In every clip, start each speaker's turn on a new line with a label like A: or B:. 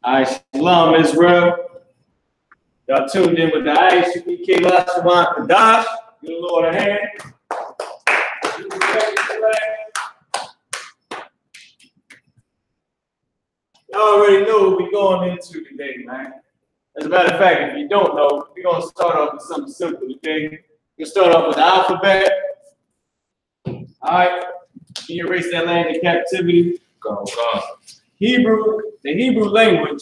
A: Shalom, Israel. Y'all tuned in with the I.S.U.P.K. Lashawan, Qadash. Give the Lord a hand. Y'all already know what we're going into today, man. As a matter of fact, if you don't know, we're going to start off with something simple today. We're going to start off with the alphabet. All right. You erase that land in captivity. Go. Hebrew, the Hebrew language,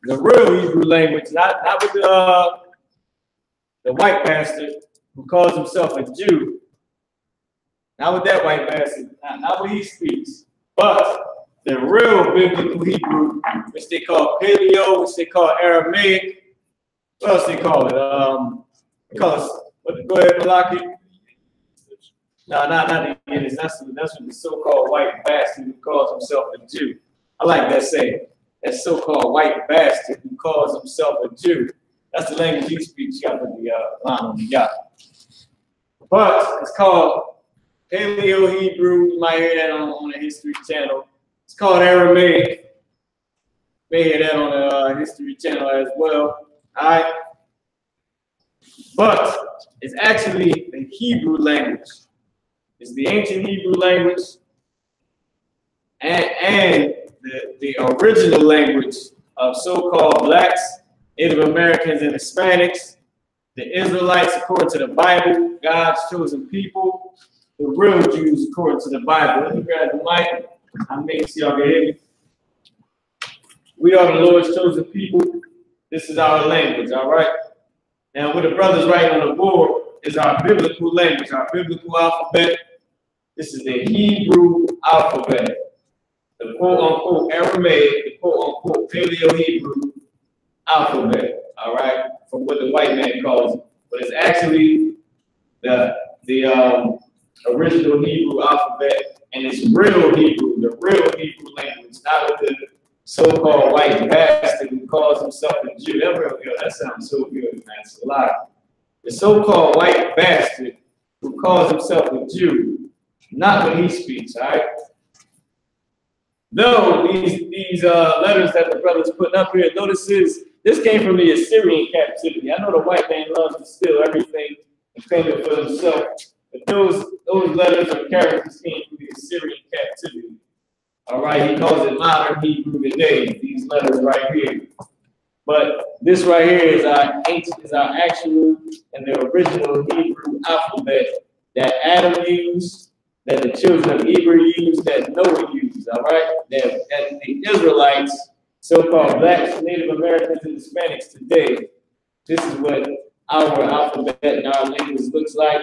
A: the real Hebrew language, not with the white bastard who calls himself a Jew. Not with that white bastard, not what he speaks, but the real biblical Hebrew, which they call Paleo, which they call Aramaic. What else they call it? Go ahead, Malaki. No, not the Yiddish. That's what the so-called white bastard who calls himself a Jew. I like that saying. That so-called white bastard who calls himself a Jew. That's the language he speaks. You got the line on the yacht. But it's called Paleo Hebrew. You might hear that on the History Channel. It's called Aramaic. You may hear that on the History Channel as well. All right. But it's actually the Hebrew language. It's the ancient Hebrew language and the original language of so-called blacks, Native Americans, and Hispanics, the Israelites according to the Bible, God's chosen people, the real Jews according to the Bible. Let me grab the mic. I make sure y'all can hear me. We are the Lord's chosen people. This is our language, all right? Now, what the brothers write on the board is our biblical language, our biblical alphabet. This is the Hebrew alphabet, the quote-unquote Aramaic, the quote-unquote Paleo-Hebrew alphabet, all right, from what the white man calls it. But it's actually the original Hebrew alphabet, and it's real Hebrew, the real Hebrew language, not with the so-called white bastard who calls himself a Jew. That real good. That sounds so good, man. It's a lot. The so-called white bastard who calls himself a Jew, not when he speaks, all right? No, these letters that the brothers putting up here, notice this came from the Assyrian captivity. I know the white man loves to steal everything and claim it for himself, but those letters or characters came from the Assyrian captivity. All right, he calls it modern Hebrew today, these letters right here. But this right here is our actual and the original Hebrew alphabet that Adam used, that the children of Hebrew used, that Noah used, all right? That the Israelites, so-called blacks, Native Americans, and Hispanics today, this is what our alphabet and our language looks like.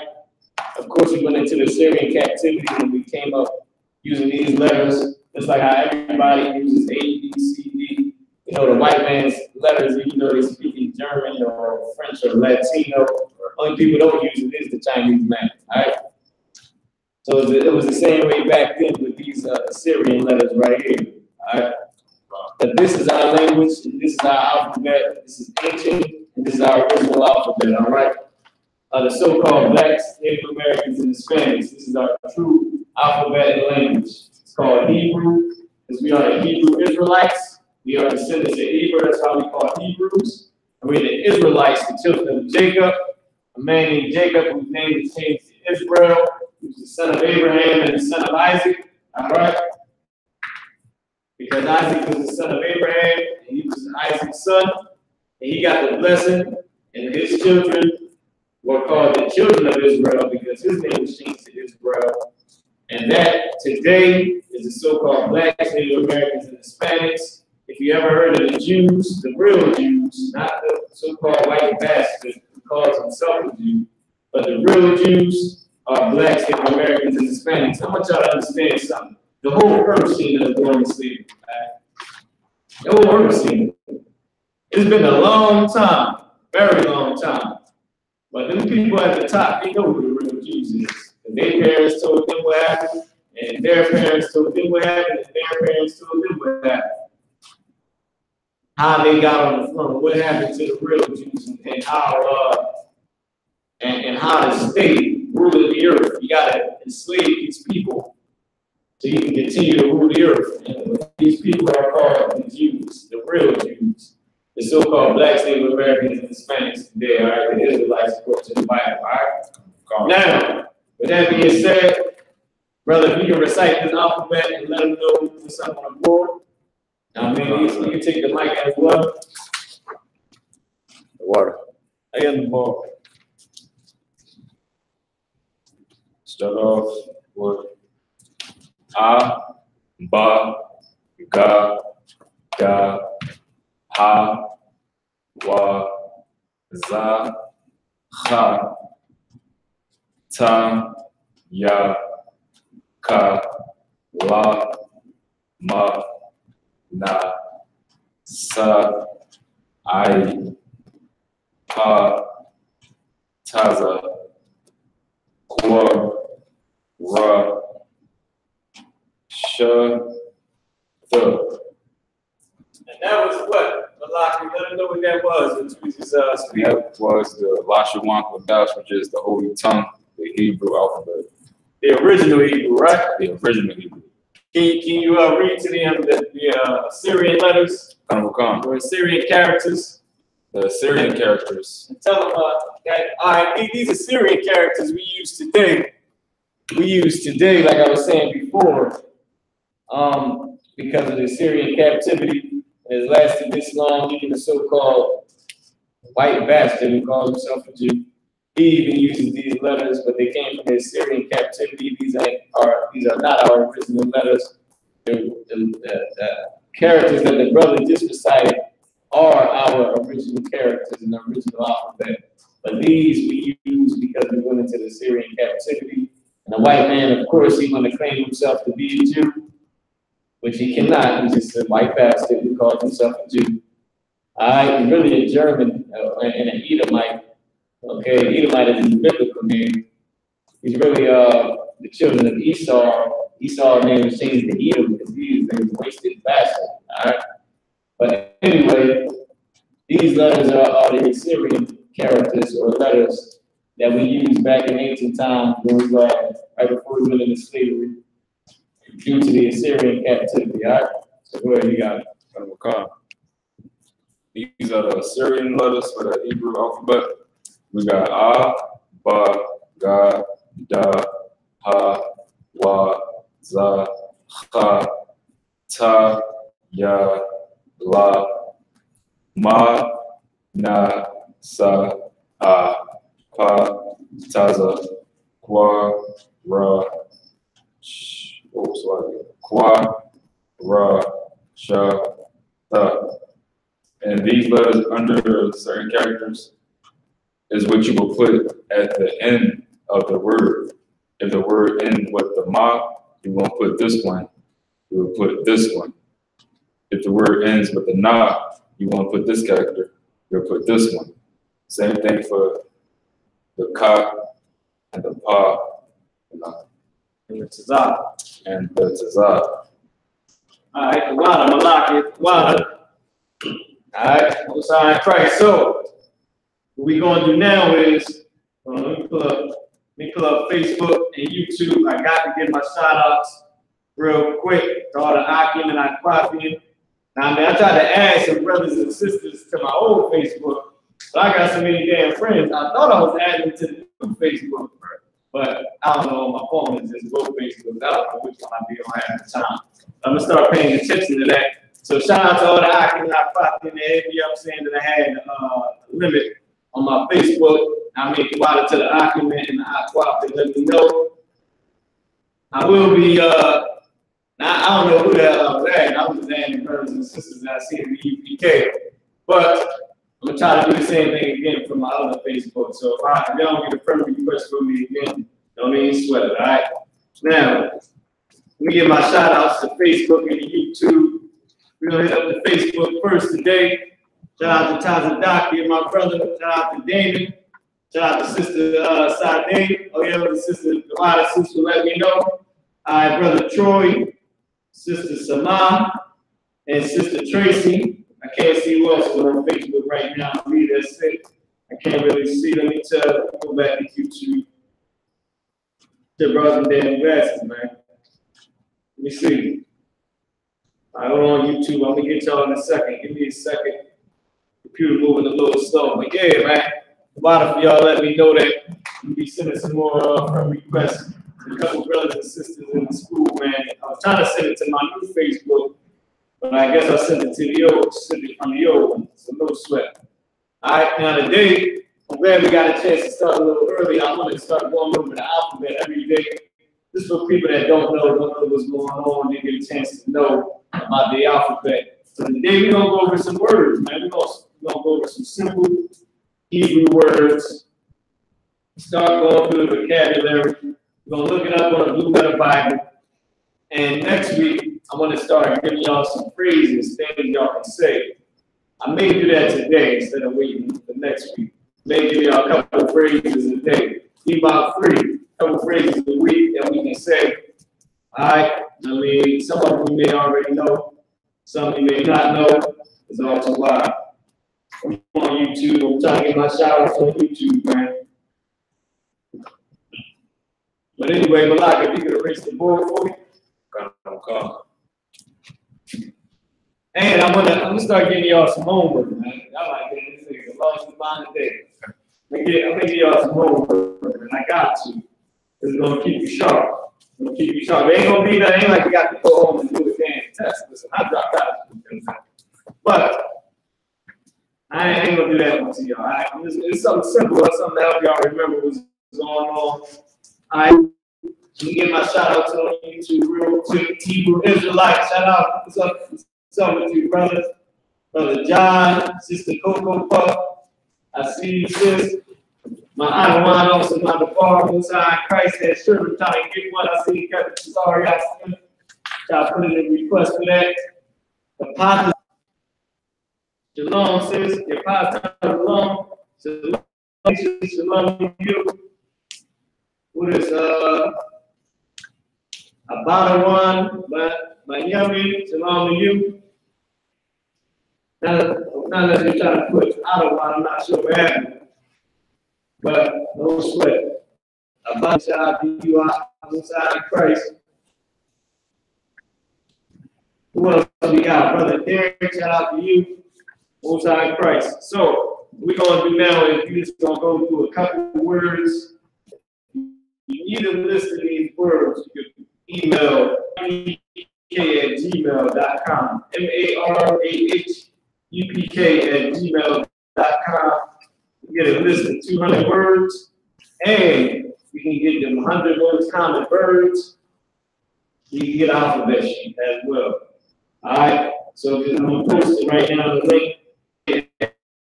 A: Of course, we went into the Syrian captivity and we came up using these letters, just like how everybody uses A, B, C, D. You know, the white man's letters, even though they speak in German or French or Latino, only people don't use it is the Chinese man, all right? So it was the same way back then with these Assyrian letters right here. All right? But this is our language, and this is our alphabet. This is ancient, and this is our original alphabet. All right. The so-called blacks, Native Americans, and Hispanics. This is our true alphabet and language. It's called Hebrew, because we are the Hebrew Israelites. We are descendants of Hebrew. That's how we call Hebrews. And we're the Israelites, the children of Jacob, a man named Jacob whose name is changed to Israel. He was the son of Abraham and the son of Isaac, all right? Because Isaac was the son of Abraham, and he was Isaac's son, and he got the blessing, and his children were called the children of Israel because his name was changed to Israel. And that today is the so-called blacks, Native Americans, and Hispanics. If you ever heard of the Jews, the real Jews, not the so-called white bastard who calls himself a Jew, but the real Jews, are blacks, Native Americans, and Hispanics. I want y'all to understand something. The whole earth seen is born in slavery. Right? The whole earth seen it. It's been a long time, very long time. But them people at the top, they know who the real Jews is. And their parents told them what happened, and their parents told them what happened, and their parents told them what happened. How they got on the throne, what happened to the real Jews, and how the state ruling the earth. You gotta enslave these people so you can continue to rule the earth. And these people are called the Jews, the real Jews, the so-called blacks, Native Americans, and Hispanics today, all right, the Israelites according to the Bible, all right? Now, with that being said, brother, if you can recite this alphabet and let them know what's up on the board. Now, maybe you can take the mic as well.
B: The water.
A: I got the ball.
B: Start off with A, Ba, Ga, Da, Ha, Wa, Za, Cha, Ta, Ya, Ka, La, Ma, Na, Sa, I, Pa, Taza, Kwa, Ra, Sha, The.
A: And that was what? Malaki, let them know what that was.
B: That was the Lashawan Qadash, which is the holy tongue, the Hebrew alphabet.
A: The original Hebrew, right?
B: The original Hebrew.
A: Can you read to them the Assyrian letters or Assyrian characters?
B: The Assyrian characters.
A: And tell them that, all right, these Assyrian characters we use today, like I was saying before, because of the Assyrian captivity, it has lasted this long, even the so-called white bastard who calls himself a Jew, he even uses these letters, but they came from the Assyrian captivity. These are not our original letters. The characters that the brother just recited are our original characters in the original alphabet. But these we use because we went into the Assyrian captivity. And the white man, of course, he want to claim himself to be a Jew, which he cannot. He's just a white bastard who calls himself a Jew. He's really a German and an Edomite. Okay, Edomite is his biblical name. He's really the children of Esau. Esau's name was changed to Edom because he is a wasted bastard. All right. But anyway, these letters are the Assyrian characters or letters that we used back in ancient times when we were right before we went into slavery due to the Assyrian captivity. All right. So go ahead, you got it.
B: These are the Assyrian letters for the Hebrew alphabet. We got A, Ba, Ga, Da, Ha, Wa, Za, Cha, Ta, Ya, La, Ma, Na, Sa, A, Pa, Taza, Kwa, Ra, Kwa, Ra, Sha, Ta. And these letters under certain characters is what you will put at the end of the word. If the word ends with the ma, you won't put this one. You will put this one. If the word ends with the na, you won't put this character. You'll put this one. Same thing for the ka and the pa and the tazah. And the tazah.
A: All right, Wada, Malaki, Wada. All right, Most High in Christ. So, what we're going to do now is, let me pull up Facebook and YouTube. I got to give my shout outs real quick to all the Akim and I.S.U.P.K. Now, I tried to add some brothers and sisters to my old Facebook, but I got so many damn friends. I thought I was adding to the new Facebook, but I don't know. My phone is just both Facebooks. I don't know which one I'll be on at the time. I'm going to start paying attention to that. So shout out to all the Akim and I.S.U.P.K. and they hit me up saying that I had a limit on my Facebook. I mean, go out to the Akim and the I.S.U.P.K. let me know. I will be, I don't know who the hell was at. I was just adding brothers and sisters that I see in the U.P.K. But I'm going to try to do the same thing again for my other Facebook. So if y'all don't get a friend request from me again, don't even sweat it, all right? Now, let me give my shout outs to Facebook and YouTube. We're going to hit up the Facebook first today. Shout out to Tazadaki and my brother. Shout out to David. Shout out to Sister Sade. Oh, yeah, the sister, a lot of sisters let me know. All right, Brother Troy, Sister Sama, and Sister Tracy. I can't see who else is on Facebook right now. Me, that's it. I can't really see. Let me tell. Go back to YouTube. The brother damn glasses, man. Let me see. All right, hold on YouTube. I'm gonna get y'all in a second. Give me a second. Computer moving a little slow, but yeah, man. A lot of y'all let me know that we'll be sending some more friend requests. A couple brothers and sisters in the school, man. I was trying to send it to my new Facebook, but I guess I sent it to the old, sent it from the old one, so no sweat. All right, now today, I'm glad we got a chance to start a little early. I want to start going over the alphabet every day. Just for people that don't know what's going on, they get a chance to know about the alphabet. So today we're gonna go over some words, man. We're gonna go over some simple Hebrew words. Start going through the vocabulary. We're gonna look it up on a Blue Letter Bible. And next week, I want to start giving y'all some phrases, things y'all can say. I may do that today instead of waiting for next week. May give y'all a couple of phrases a day. Be about 3, couple of phrases a week that we can say. All right. I mean, some of them you may already know, some you may not know. It's all too wild. I'm on YouTube. I'm trying to get my shout outs on YouTube, man. But anyway, Malak, if you could erase the board for me. And I'm gonna start getting y'all some homework, man. I like that. This is the longest line of day. I'm gonna give y'all some homework, and I got to. It's gonna keep you sharp. It's gonna keep you sharp. It ain't gonna be that. Ain't like you got to go home and do a damn test. Listen, I dropped out. But I ain't gonna do that one to y'all. Right? It's something simple. It's something to help y'all remember what's going on. All right. Let me get my shout out to YouTube real quick. Hebrew Israelite. Shout out. What's up with you, brothers? Brother John, Sister Coco Puff. I see you, sis. My Adawan also my department inside Christ that sure trying to get one. I see Captain Sorry. Y'all put in a request for that. The Pastor Shalom, sis. Your Pastor Shalom. Shalom to you. What is Abadawan, my yummy, shalom to you. Now that you're trying to put Adawan, I'm not sure what happened. But no sweat. Abadawan to you outside Christ. Who else we got? Brother Derek, shout out to you. Outside Christ. So what we're gonna do now is we're just gonna go through a couple of words. You need to list these words. You can email marahupk@gmail.com. marahupk@gmail.com. You get a list of 200 words, and we can get them 100 most common words. You can get an alphabet sheet as well. All right. So I'm gonna post it right now. The link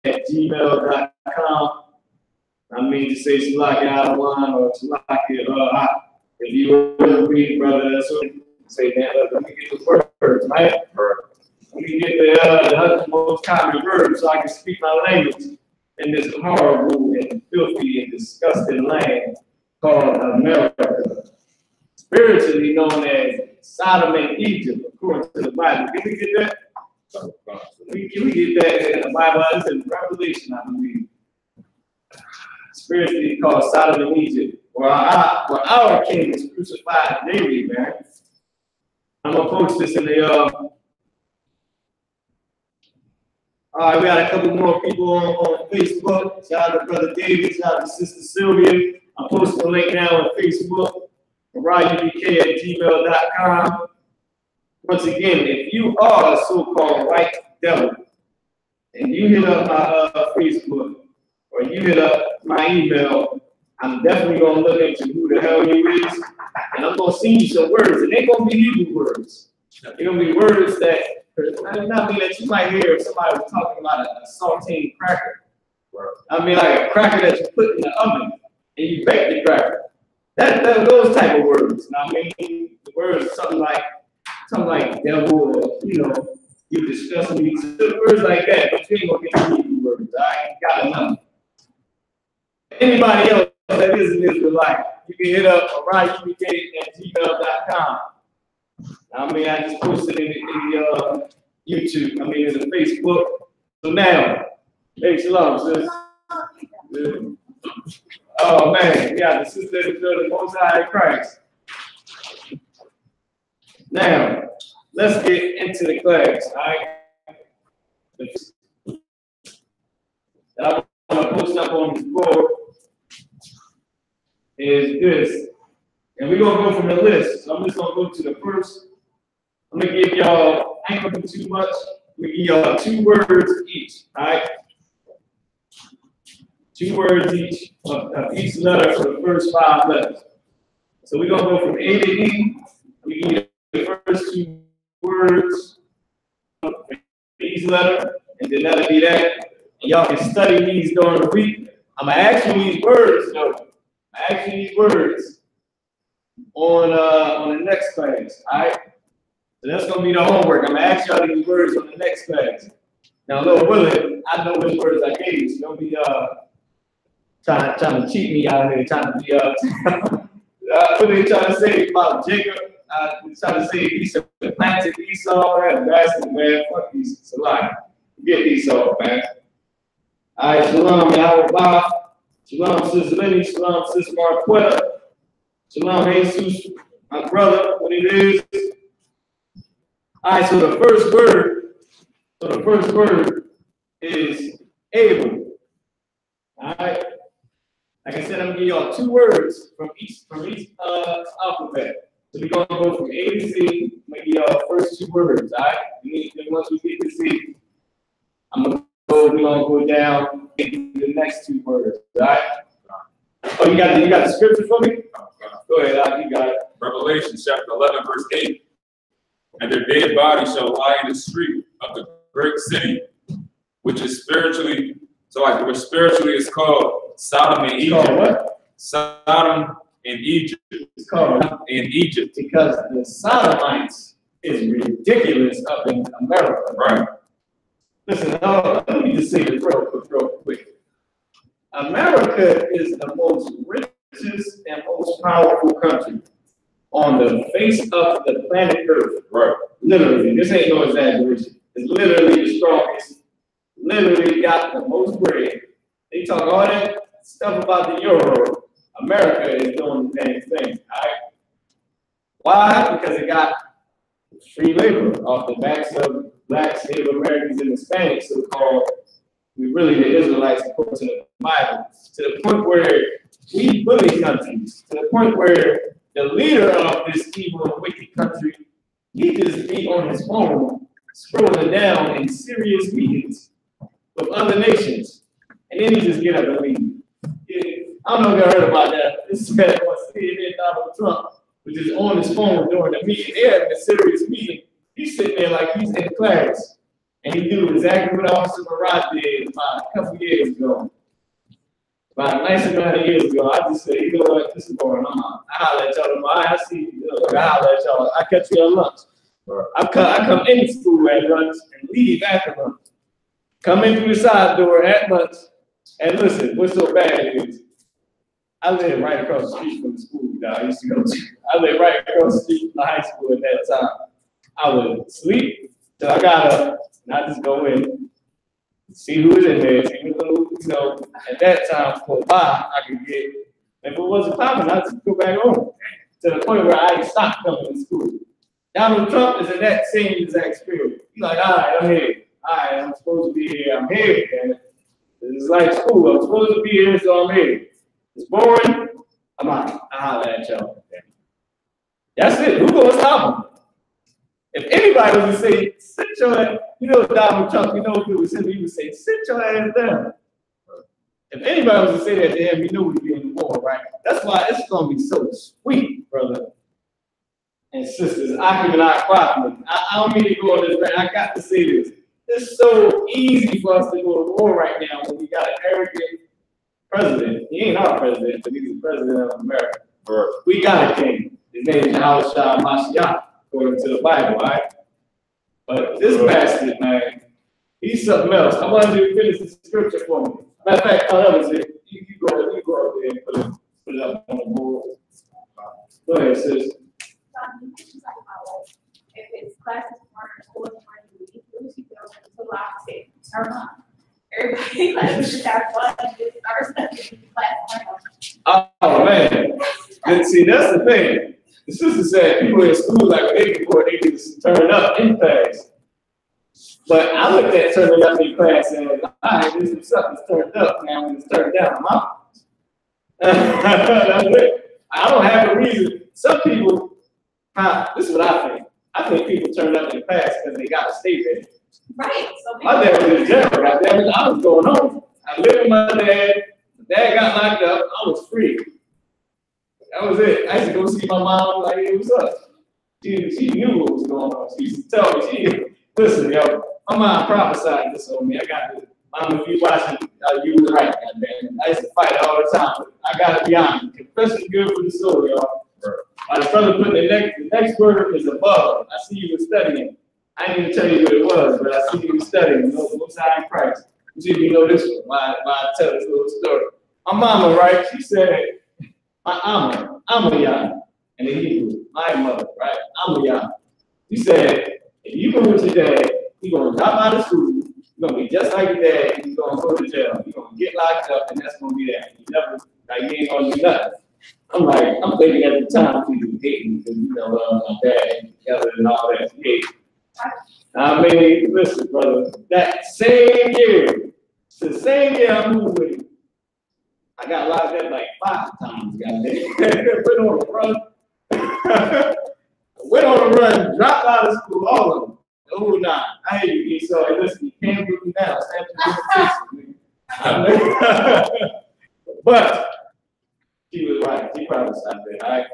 A: at gmail.com. I mean to say Salaki Adawan or Salaki if you want to read, brother, that's what you say, man. Let me get the words, right? Let me get the 100 most common words so I can speak my language in this horrible and filthy and disgusting land called America. Spiritually known as Sodom and Egypt, according to the Bible. Can we get that? Can we get that in the Bible? It's in Revelation, I believe. Spiritually called Sodom and Egypt, where our king is crucified daily, man. I'm gonna post this in the all right, we got a couple more people on Facebook. Shout out to Brother David, shout out to Sister Sylvia. I'm posting the link now on Facebook, marahupk@gmail.com. Once again, if you are a so-called white devil and you hit up my Facebook or you hit up my email, I'm definitely gonna look into who the hell you is, and I'm gonna send you some words, and they're gonna be Hebrew words. They're gonna be words that not mean that you might hear if somebody was talking about a saltine cracker. I mean like a cracker that you put in the oven and you bake the cracker. Those type of words. Now I mean the words something like devil or you disgust me. Words like that, but you ain't gonna get the Hebrew words. I ain't got enough. Anybody else that is an Israelite, you can hit up marahupk@gmail.com. I mean, I just posted it in the YouTube, in the Facebook. So now, hey, shalom, sis. Oh man, yeah, the sister is the Most High Christ. Now, let's get into the class. All right. That I'm gonna post up on this board is this, and we're gonna go from the list. So I'm just gonna go to the first. I'm gonna give y'all, I ain't gonna do too much. I'm gonna give y'all 2 words each. All right. 2 words each of each letter for the first 5 letters. So we're gonna go from A to E. We give you the first 2 words for each letter, and then that'll be that. And y'all can study these during the week. I'm gonna ask you these words, though. I'm asking these words on the next class. All right. So that's gonna be the homework. I'm gonna ask y'all these words on the next class. Now, Lord willing, I know which words I gave you. So don't be trying to cheat me out here, trying to be what are they trying to say about Jacob? Trying to say Esau planted Esau. That's bastard, man. Fuck Esau. It's a lie. Forget Esau, man. All right, shalom, Yahweh. Shalom, Sis Lenny. Shalom, Sis Marquetta. Shalom, Jesus, my brother, what it is. All right, so the first word is able. All right. Like I said, I'm gonna give y'all 2 words from each alphabet. So we're gonna go from A to Z. I'm gonna give y'all first 2 words. All right. And once we get to Z, we're gonna go down to the next 2 words. All right. Oh, you got the scripture for me? Go ahead, you got it.
B: Revelation chapter 11, verse 8. And their dead bodies shall lie in the street of the great city, which spiritually is called Sodom and Egypt.
A: Called what?
B: Sodom and Egypt.
A: It's called
B: in Egypt.
A: Because the Sodomites is ridiculous up in America.
B: Right.
A: Listen, let me just say this real quick. America is the most richest and most powerful country on the face of the planet Earth.
B: Right.
A: Literally, this ain't no exaggeration. It's literally the strongest. Literally got the most bread. They talk all that stuff about the euro. America is doing the same thing. All right. Why? Because it got free labor off the backs of blacks, Native Americans, and Hispanics, so-called. We really the Israelites according to the Bible, to the point where we bully countries, to the point where the leader of this evil and wicked country, he just be on his phone, scrolling down in serious meetings with other nations, and then he just get up and leave. I don't know if you heard about that. This man was CNN Donald Trump, which is on his phone during the meeting. They're having a serious meeting. He's sitting there like he's in class. And he do exactly what Officer Marat did about a couple years ago. About a nice amount of years ago, I just said, you know what, this is going on. I holler at y'all tomorrow. I see you. Look, I holler at y'all. I catch you at lunch. I come into school at lunch and leave after lunch. Come in through the side door at lunch. And listen, what's so bad is, I live right across the street from the school that I used to go to. I live right across the street from the high school at that time. I would sleep till I got up. And I just go in, see who is in there, see who, at that time, for a while, I could get, if it wasn't popping, I'd just go back home. To the point where I stopped coming to school. Donald Trump is in that same exact spirit. He's like, all right, I'm here. All right, I'm supposed to be here. I'm here, man. It's like school. I'm supposed to be here, so I'm here. It's boring. I'm out. I'll holler at y'all. That's it. Who's going to stop him? If anybody was to say, sit your ass, Donald Trump, if it was him, he would say, sit your ass down. If anybody was to say that to him, we'd be in the war, right? That's why it's going to be so sweet, brother and sisters. I give it out properly. I don't mean to go on this, but I got to say this. It's so easy for us to go to war right now when we got an arrogant president. He ain't our president, but he's the president of America. We got a king. His name is Lashawan. According to the Bible, all right? But this bastard, man, he's something else. I wanted you to finish the scripture for me. Matter of fact, that was it. You go up there and put it up on the board. Go ahead, sis.
C: If it's classes for school, you go to the lock, say, turn on. Everybody classes just have fun and just start studying class.
A: Oh, man. See, that's the thing. the sister said people in school like when they report, they just turn up in class. But I looked at turning up in class and all right, this is something that's turned up now when it's turned down. I'm out. That's it. I don't have a reason. Some people, this is what I think. I think people turn up in class because they got to stay there.
C: Right. So
A: My dad was in jail, goddamn it. I was going home. I lived with my dad. My dad got locked up. I was free. That was it. I used to go see my mom, like, hey, what's up? She knew what was going on. She used to tell me, listen, yo, my mom prophesied this on me. I got to, mom, if you watching, you were right, goddamn. I used to fight all the time. I got to be honest. Confession is good for the soul, y'all. My brother put the next word is above. I see you were studying. I didn't even tell you what it was, but I see you were studying. Most High in Christ. You see, you know this one. Why I tell this little story. My mama, right? She said, I'm a Yah. And in Hebrew, my mother, right? I'm a Yah. She said, if you go with your dad, you're going to drop out of school. You're going to be just like your dad. You're going to go to jail. You're going to get locked up, and that's going to be that. You never, like, you ain't going to do nothing. I'm thinking at the time, people were hating because, you know, my dad together and all that. Yeah. I mean, listen, brother, that same year, it's the same year I moved with him, I got locked up like 5 times, goddamn. Went on a run. Went on a run, dropped out of school, all of them. Oh, nah, I hear you, so listen, you can't put me down. But she was right. She probably stopped there, all right?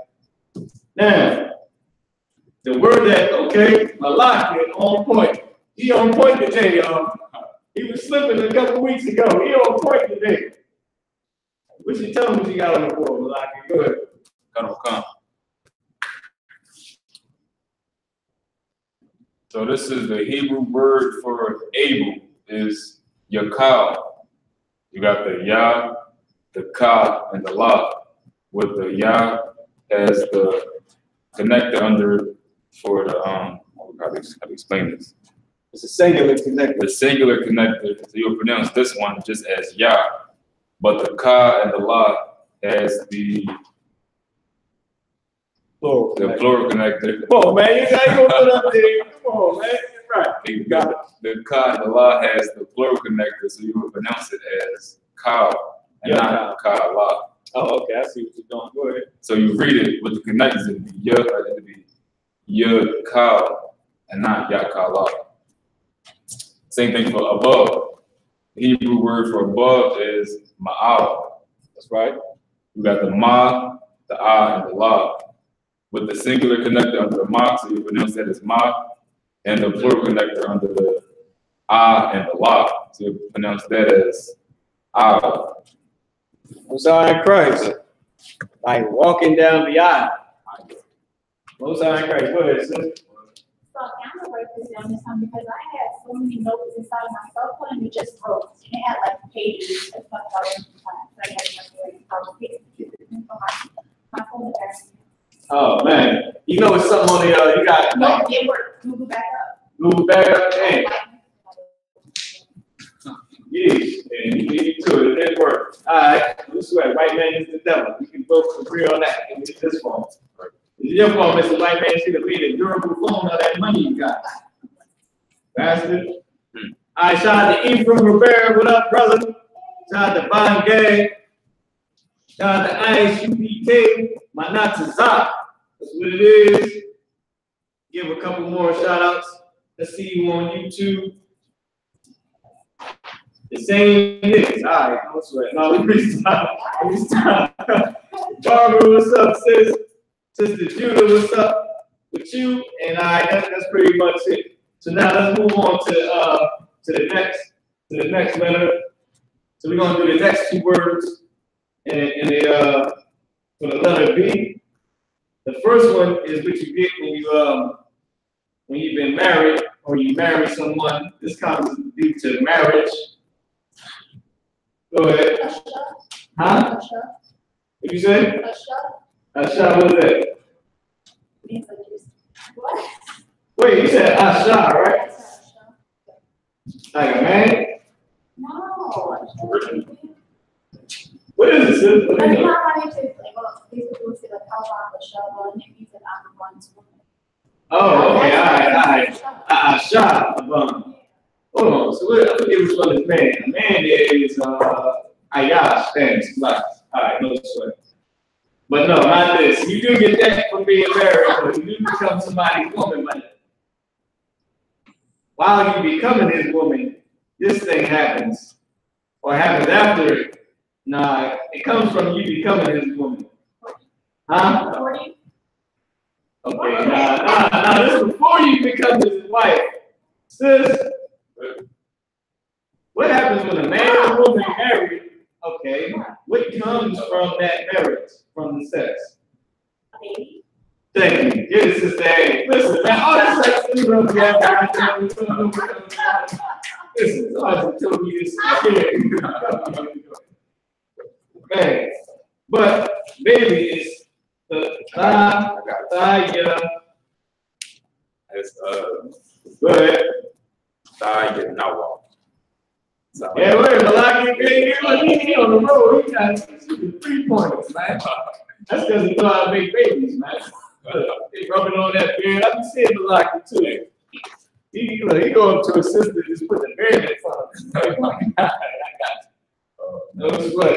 A: Now, the word that, okay, Malak is on point. He on point today, y'all. He was slipping a couple weeks ago. He on point today. What you tell me what you got on the board, Malak? Go ahead.
B: Come. So this is the Hebrew word for able, is yakal. You got the Yah, the Ka, and the La. With the Yah as the connector under for the how to explain this?
A: It's a singular connector.
B: The singular connector. So you'll pronounce this one just as Yah, but the Ka and the La as the
A: plural
B: connector.
A: Come on, man. You gotta go put up there. Come on, man. Right.
B: You got it. The Ka and the La has the plural connector, so you will pronounce it as Ka and not Ka La.
A: Oh, okay. I see what you're doing. Go ahead. So
B: you read it with the connectors, it'd be Yah, it'd be Yah-Ka, and not Yah-Ka-La. Same thing for above. The Hebrew word for above is Ma'al.
A: That's right.
B: You got the Ma, the A, and the La. With the singular connector under the Ma, so you pronounce that as Ma, and the plural connector under the A and the La. So you pronounce that as A.
A: Most High in Christ. Like walking down the aisle. Most High in Christ. Go ahead, sis.
C: So I'm gonna write this down this time because I had so many notes inside my cell phone and it just broke. And it had like pages and stuff about it. So I had to my phone is
A: Oh man. You know it's something on the you got
C: no, it worked. Move it back up.
A: Move it back up. Dang. Yeah, and you need to it. It didn't work. All right. This way, white man is the devil. We can both agree on that. And it's this phone. It's your phone, Mr. White Man. Should have made a durable phone of that money you got. Bastard. All right, shout out to Ephraim Rivera. What up, brother? Shout out to Bon Gay. Shout out to I.S.U.P.K. My Nazazak. That's what it is. Give a couple more shout outs. Let's see you on YouTube. The same niggas. All right, no sweat. No, let me stop. Barbara, what's up, sis? Sister Judah, what's up with you? And that's pretty much it. So now let's move on to the next letter. So we're gonna do the next 2 words for the letter B. The first one is what you get when you've been married or you marry someone. This comes due to marriage. Go ahead. Huh? What you say? Asha, what is that?
C: What?
A: Wait, you said Asha, right? Like a man?
C: No.
A: What is it, sis? What
C: I
A: is
C: mean,
A: it?
C: how I need to like, well, basically, we say like how about Lashawan, and it means that
A: Oh, okay, all right. SHALAM. Hold on. So I forget which one is man. The man is I.S.U.P.K. Thanks. All right, no sweat. But no, not this. You do get that from being married, but you do become somebody's woman. But while you becoming his woman, this thing happens. Or happens after it. Nah, it comes from you becoming his woman. Huh? Okay, nah, this is before you become his wife. Sis, what happens when a man and a woman marry? Okay, what comes from that marriage, from the sex? Thank you. Give it sister A. Listen, man, all this sex is real. Listen, I just told you this. Man, but baby is the
B: It's
A: Go ahead.
B: Nawa.
A: Yeah, wait, Malaki, he on the road. He got 3 pointers, man. That's because he know how to make babies, man. He rubbing on that beard. I be seeing Malaki too. He go up to his sister and just put the beard in front of him. I got you. Notice what?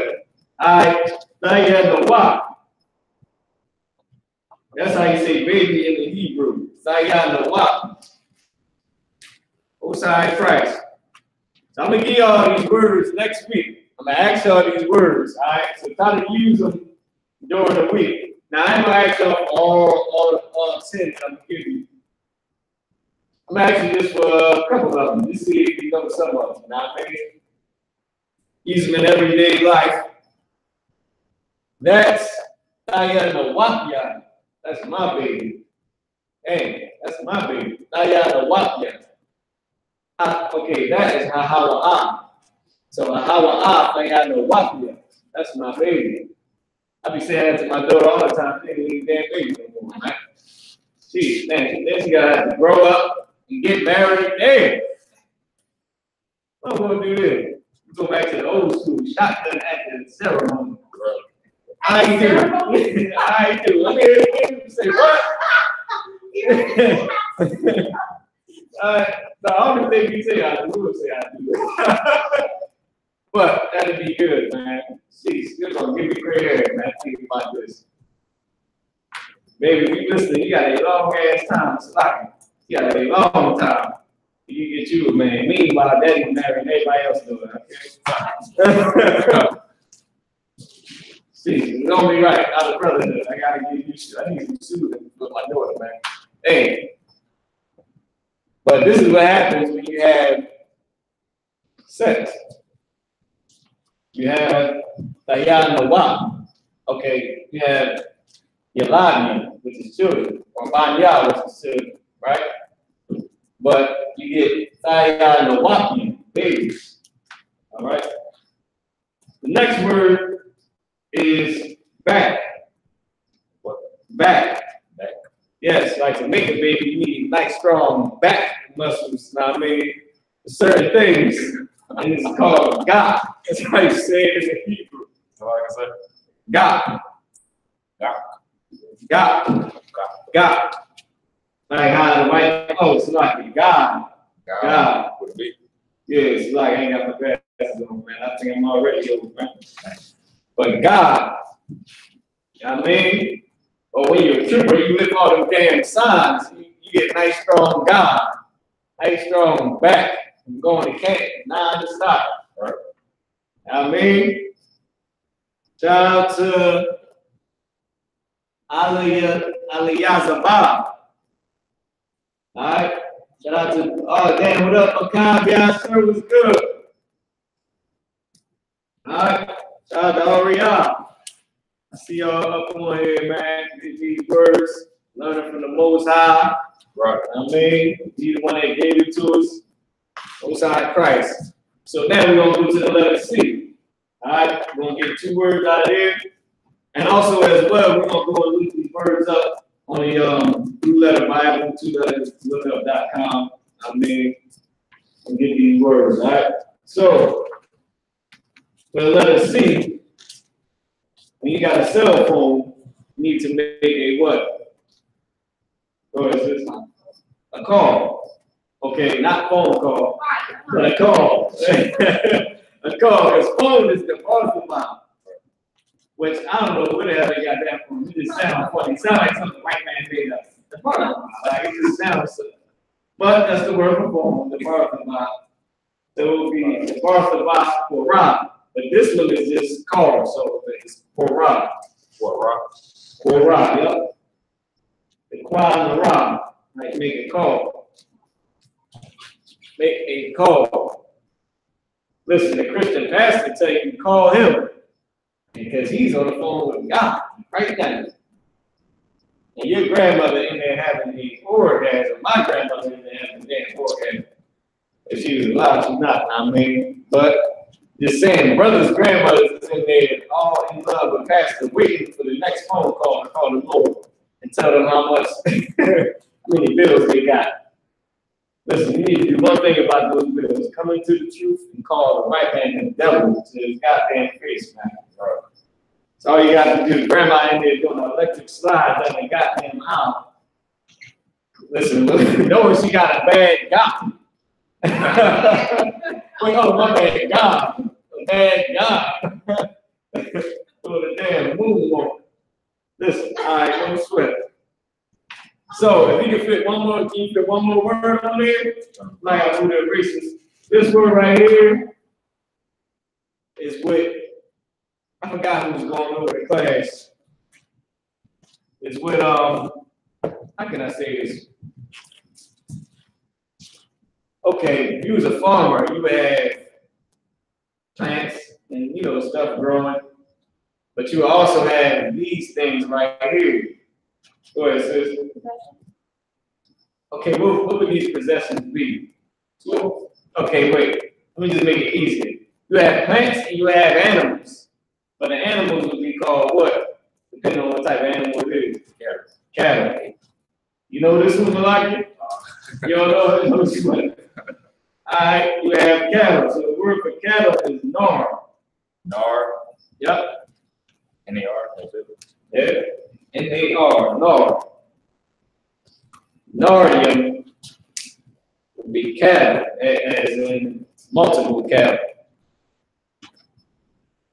A: I.S.U.P.K. That's how you say baby in the Hebrew. I.S.U.P.K. Osai Christ. So I'm gonna give y'all these words next week. I'm gonna ask y'all these words, all right? So try to use them during the week. Now I'm gonna ask y'all all 10 I'm gonna give you. I'm gonna ask you just for a couple of them. Just see if you know some of them. Now maybe use them in everyday life. That's I.S.U.P.K. That's my baby. Hey, that's my baby. I.S.U.P.K. Okay, that is Hahawa'a. So Hahawa'a, I.S.U.P.K. That's my baby. I be saying that to my daughter all the time. She ain't even damn baby no more, man. She, man, then she gotta have to grow up and get married. Hey, I'm gonna do this. Go back to the old school shotgun at the ceremony. I do. I do. Let me hear you say what? The only thing you say I do, we'll say I do. But that'd be good, man. Jeez, you're gonna give me gray hair, man. Think about this. Baby, if you listen, you got a long ass time. It's like you got a long time. You get you a man. Meanwhile, daddy married everybody else doing it. Okay? See, it's only right. Out of brotherhood, I gotta give you shit. I need some soothing with my daughter, man. Hey. But this is what happens when you have sex. You have Tayanawah. Okay, you have Yalani, which is children, or Banya, which is children, right? But you get Tayanawah, babies. All right. The next word is back. What? Back. Back. Yes, like to make a baby, you need nice, strong back muscles. Now, I mean, certain things, and it's called God. That's how you say it in Hebrew.
B: So like I said,
A: God. God. God. Like how the white, oh, it's like God. God. Yeah, it's like I ain't got my glasses on, man. I think I'm already old, man. But God, you know what I mean? Or when you're a trooper, you lift all them damn signs, you get nice, strong God. Nice, strong back. I'm going to camp. Nah, just stop. Right. You know what I mean? Shout out to Aliyazabah. All right. Shout out to, oh, damn, what up, Macabre? Y'all sure was good. All right. Shout out to Orion. I see y'all up on here, man. These words, learning from the Most High. Right. I mean, he's the one that gave it to us. Most High Christ. So now we're going to go to the letter C. All right. We're going to get 2 words out of here. And also, as well, we're going to go and look these words up on the Blue Letter Bible, 2letterslookup.com. I mean, and get these words, all right? So, for the letter C, when you got a cell phone, you need to make a what? Or is this a call? Okay, not phone call,
C: Right.
A: but a call. A call, because phone is the orthodox. Which I don't know where the hell they got that from. It just sounds funny. It sounds like something white man made up. The orthodox. Like it just sounds so. But that's the word for phone, the orthodox. So it would be the orthodox for Rob. But this one is just call, so it's for Rob.
B: What rock?
A: For Rob, yep. The choir and the Rob. Like make a call. Make a call. Listen, the Christian pastor tell you to call him because he's on the phone with God right now. And your grandmother in there having the orgasm. My grandmother in there having the damn orgasm. If she was alive, she's not, I mean. But just saying, brothers, grandmothers is in there all in love with pastor, waiting for the next phone call to call the Lord and tell them how much, how many bills they got. Listen, you need to do one thing about those bills. Come into the truth and call the right man the devil to his goddamn face, man. That's all you got to do. Grandma in there doing an electric slide down the goddamn aisle. Listen, knowing she got a bad guy. Wait, oh, my bad God. A bad God. Doing a damn moonwalk. Listen, all right, no sweat. So, if you can fit one more, can you fit one more word on there? Like I do the erasers. This word right here is with, I forgot who was going over the class. It's with, how can I say this? Okay, if you was a farmer, you would have plants and, you know, stuff growing. But you also have these things right here. Go ahead, sis. Okay, what would these possessions be? Okay, wait. Let me just make it easier. You have plants and you have animals. But the animals would be called what? Depending on what type of animal it is. Cattle. You know this one, Malaki? You don't know this one? Alright, you have cattle. So the word for cattle is nar.
B: Nar.
A: Yep.
B: N-A-R.
A: Yeah. N-A-R, nar. Narium would be cattle, as in multiple cattle.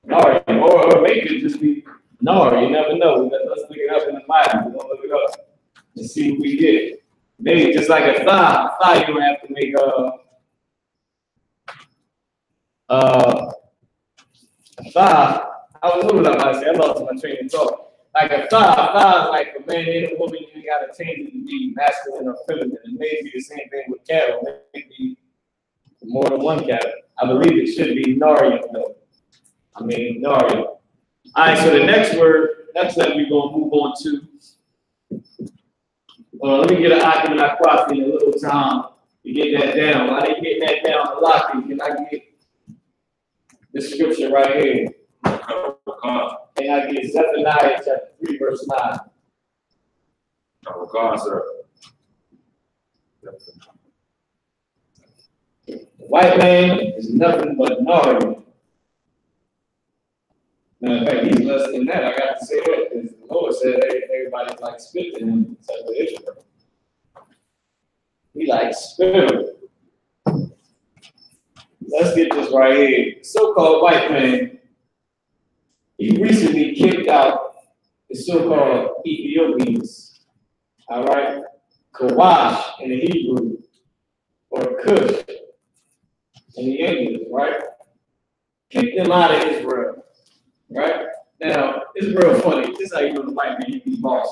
A: Narium, or maybe it just be nar, you never know. Let's look it up in the Bible. We're gonna look it up and see what we get. Maybe just like a thigh you have to make a thigh. What was I about to say? I lost my train of thought. Like a thigh is like a man and a woman, you gotta change it to be masculine or feminine. And maybe the same thing with cattle. Maybe more than one cattle. I believe it should be narium though. I mean narium. All right, so the next word, next level we're gonna move on to. Let me get an argument I quite in a little time to get that down. While they get that down, a lot, can I get the scripture right here? And I get Zephaniah chapter 3, verse 9.
B: Sir.
A: The white man is nothing but narium. Now, in fact, he's less than that. I got to say that because the Lord said everybody's like spit to him, except for Israel. He likes spit. Let's get this right here. The so-called white man, he recently kicked out the so-called Ethiopians. All right? Qadash in the Hebrew, or Kush in the English, right? Kicked them out of Israel. Right? Now, it's real funny. This is how you know the white man, he be boss.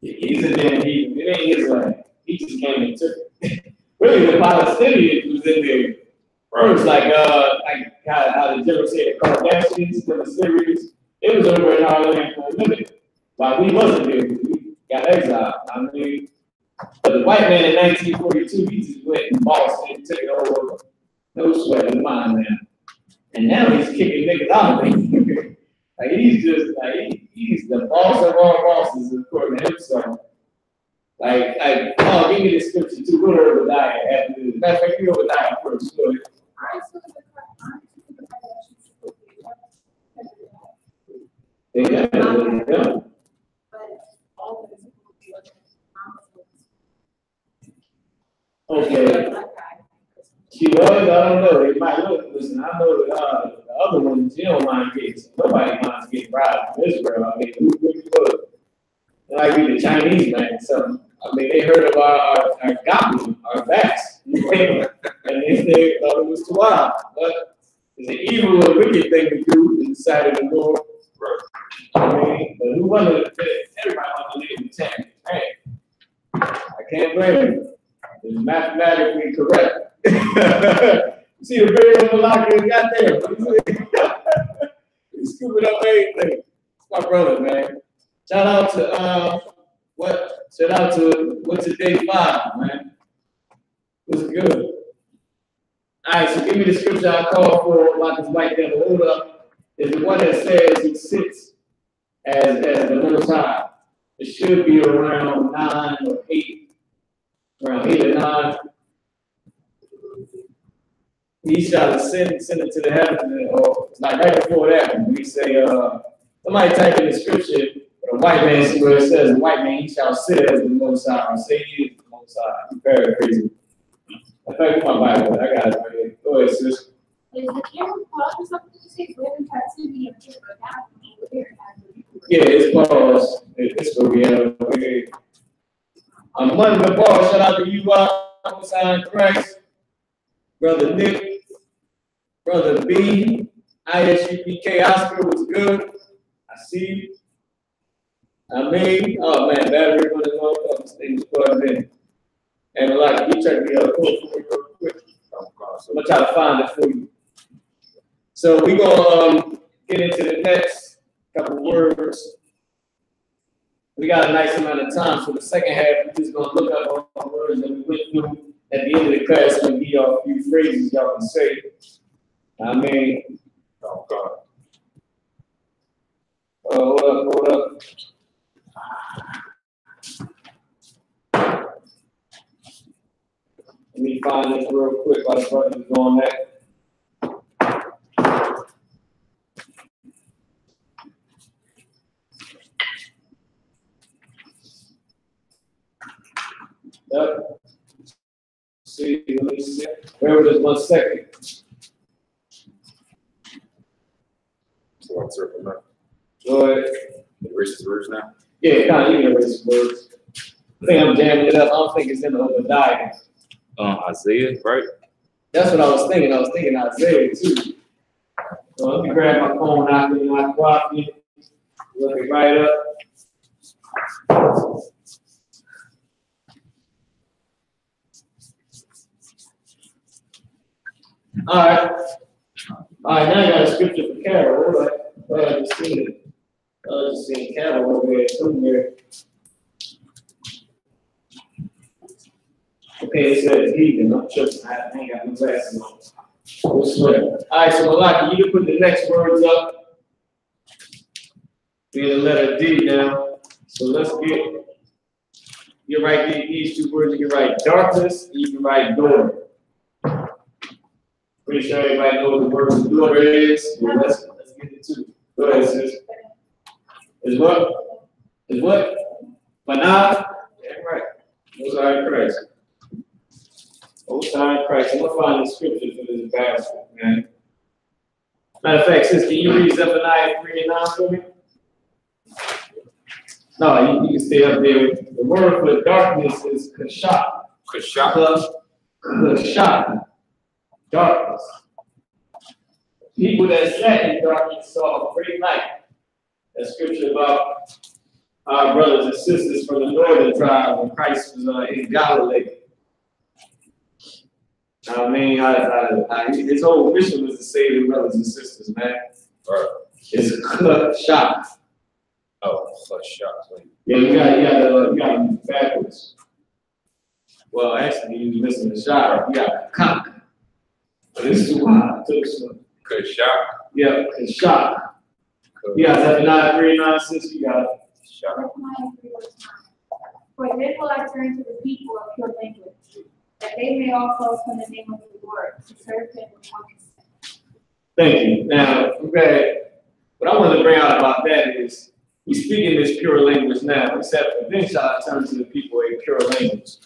A: He's a damn Hebrew. It ain't Israel. He just came and took it. Really, the Palestinians was in there first, like how the general said, the Kardashians, the Syrians. It was over in our land for a minute. While we wasn't there, we got exiled. I mean, but the white man in 1942, he just went and bossed and took it over. No sweat in mine, man. And now he's kicking niggas out of me. Like he's just like he's the boss of all bosses according to himself. Like, oh, give me the scripture too. Go to Obadiah after this. Matter of fact, you go to Obadiah first. Go ahead. They got it done. Okay. She was, I don't know. It might look, listen, I know that the other ones, you don't mind getting, nobody minds getting bribed from Israel. I mean, who look? Like we the Chinese man, so I mean, they heard of our goblin, our bats, and they thought it was too wild. But it's an evil and wicked thing to do in the sight of the Lord. I mean, but who wanted everybody wanted to live in the tent? Hey, I can't blame you. It's mathematically correct. You see the beard on the locker got there. He's scooping up everything. It's my brother, man. Shout out to what's day 5, man. What's good? Alright, so give me the scripture I call for about this white devil. Hold up. Is the one that says he sits as the Most High. It should be around 9 or 8. Around 8 or 9. He shall ascend it to the heavens, or like right before that, we say, somebody type in the scripture, but a white man, see where it says, the white man, he shall sit as the Most High, or say he is the Most High. I'm very crazy. I think my Bible, I got it right here. Go ahead, sis.
C: Is the camera paused or something to say, we're in captivity and people are down here?
A: Yeah, it's paused. It's where we are. Okay. I'm Monday the ball. Shout out to you, sign Christ. Brother Nick, Brother B, I.S.U.P.K. Oscar was good. I see you. I mean, oh man, battery running low. This thing was plugged in. And like, you check the other quote for me real quick. I'm gonna try to find it for you. So we're gonna get into the next couple words. We got a nice amount of time, so the second half we're just gonna look up all the words that we went through. At the end of the class, we'll give y'all a few phrases y'all can say. I mean, oh God. Hold up. Let me find this real quick while the brother's doing that. Yep. See, let me see. Where was 1 second?
B: So I'll circle that.
A: Go ahead.
B: Erase his words now?
A: Yeah, kind of, you can erase the words. I think I'm jamming it up. I don't think it's in the Obadiah.
B: Isaiah, right?
A: That's what I was thinking. I was thinking Isaiah too. So let me grab my phone out and my coffee. Look it right up. All right, now I got a scripture for Carol. All right. I just seen it. I just seen Carol over there somewhere. Okay, it says heathen. I'm tripping. I ain't got no glasses on. All right, so Malaki, you can put the next words up. We're in the letter D now. So let's get, you write these 2 words. You can write darkness, and you can write door. Pretty sure everybody knows the word door is. Well, let's get into it. Go ahead, sis. Is what? Is what? Manah? Yeah, right. Most High Christ. Most High Christ. I'm gonna find the scripture for this bastard, man. Matter of fact, sis, can you read Zephaniah 3 and 9 for me? No, you can stay up there. The word for darkness is kashak.
B: Kashak.
A: Kashak. Darkness. People that sat in darkness saw a great light. That scripture about our brothers and sisters from the northern tribe when Christ was in Galilee. I mean, his whole mission was to save the brothers and sisters, man.
B: Right.
A: It's kashak.
B: Oh, kashak.
A: Yeah, you got it backwards. Well, actually, you missing the shot. You got cock. But it's too high.
B: Kashak.
A: Yeah, kashak. You got Zephaniah 3:9, you got it.
C: For then will I turn to the people of your language, that they may all call upon the name of the Lord to serve him without consent.
A: Thank you. Now, okay, what I want to bring out about that is he's speaking this pure language now, except for then shall I turn to the people a pure language.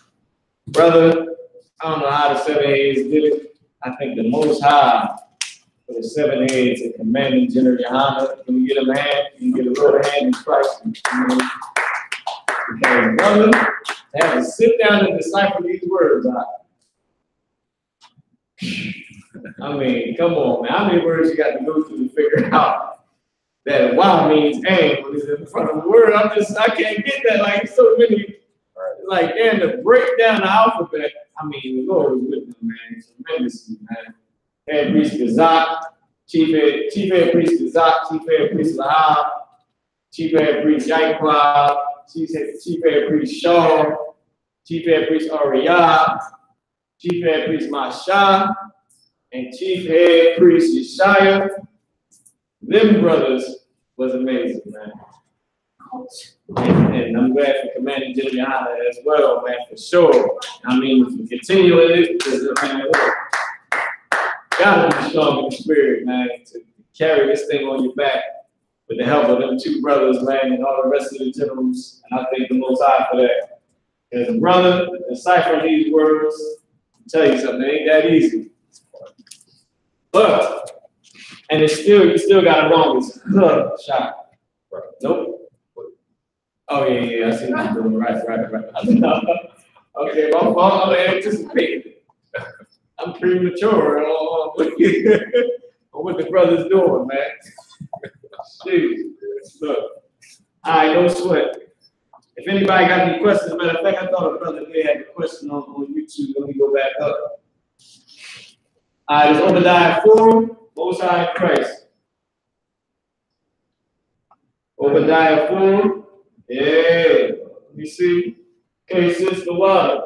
A: Brother, I don't know how the 7 heads did it. I think the Most High for the 7 heads and commanding General Yahanna. Can we get him a hand? Can you get a little hand in Christ? Because, brother, to have to sit down and decipher these words. I mean, come on, man. How many words you got to go through to figure out that wow means aim when it's in front of the word? I can't get that. Like, so many, like, and to break down the alphabet, I mean, the Lord was with them, man, tremendously, man. Head priest Gazak, chief head priest Gazak, chief head priest Lahab, chief head priest Yaquab, chief head priest Shaw, chief head priest Ariyah, chief head priest Masha, and chief head priest Yeshaya. Them brothers was amazing, man. And I'm glad for Commander Gen.YAHANNA as well, man, for sure. I mean, if you continue in it, because I mean, gotta be strong in the spirit, man, to carry this thing on your back with the help of them 2 brothers, man, and all the rest of the generals. And I thank the Most High for that. Because, brother, deciphering these words, I'll tell you something, it ain't that easy. But, and it's still, you still got it wrong. It's shot. Nope. Oh, yeah, I see what I'm doing. Right. Okay, well, I'm anticipating. I'm premature on what the brother's doing, man. Jeez. Look. All right, no sweat. If anybody got any questions, matter of fact, I thought a brother there had a question on YouTube. Let me go back up. All right, it's Obadiah 4, Most High in Christ. Obadiah 4. Yeah. Let me see. Okay, Sister Water.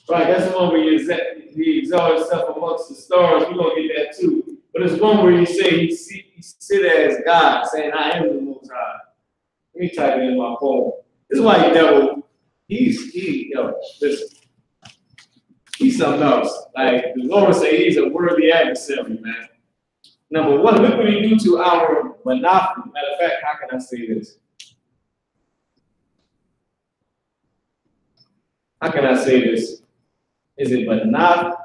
A: Right, that's the one where he exalt himself amongst the stars. We're going to get that too. But it's one where you say he sit as God, saying, I am the Most High. Let me type it in my phone. This is why you devil, listen, he's something else. Like the Lord say, he's a worthy adversary, man. Number one, look what he do to our monopoly. Matter of fact, how can I say this? How can I say this? Is it monopoly?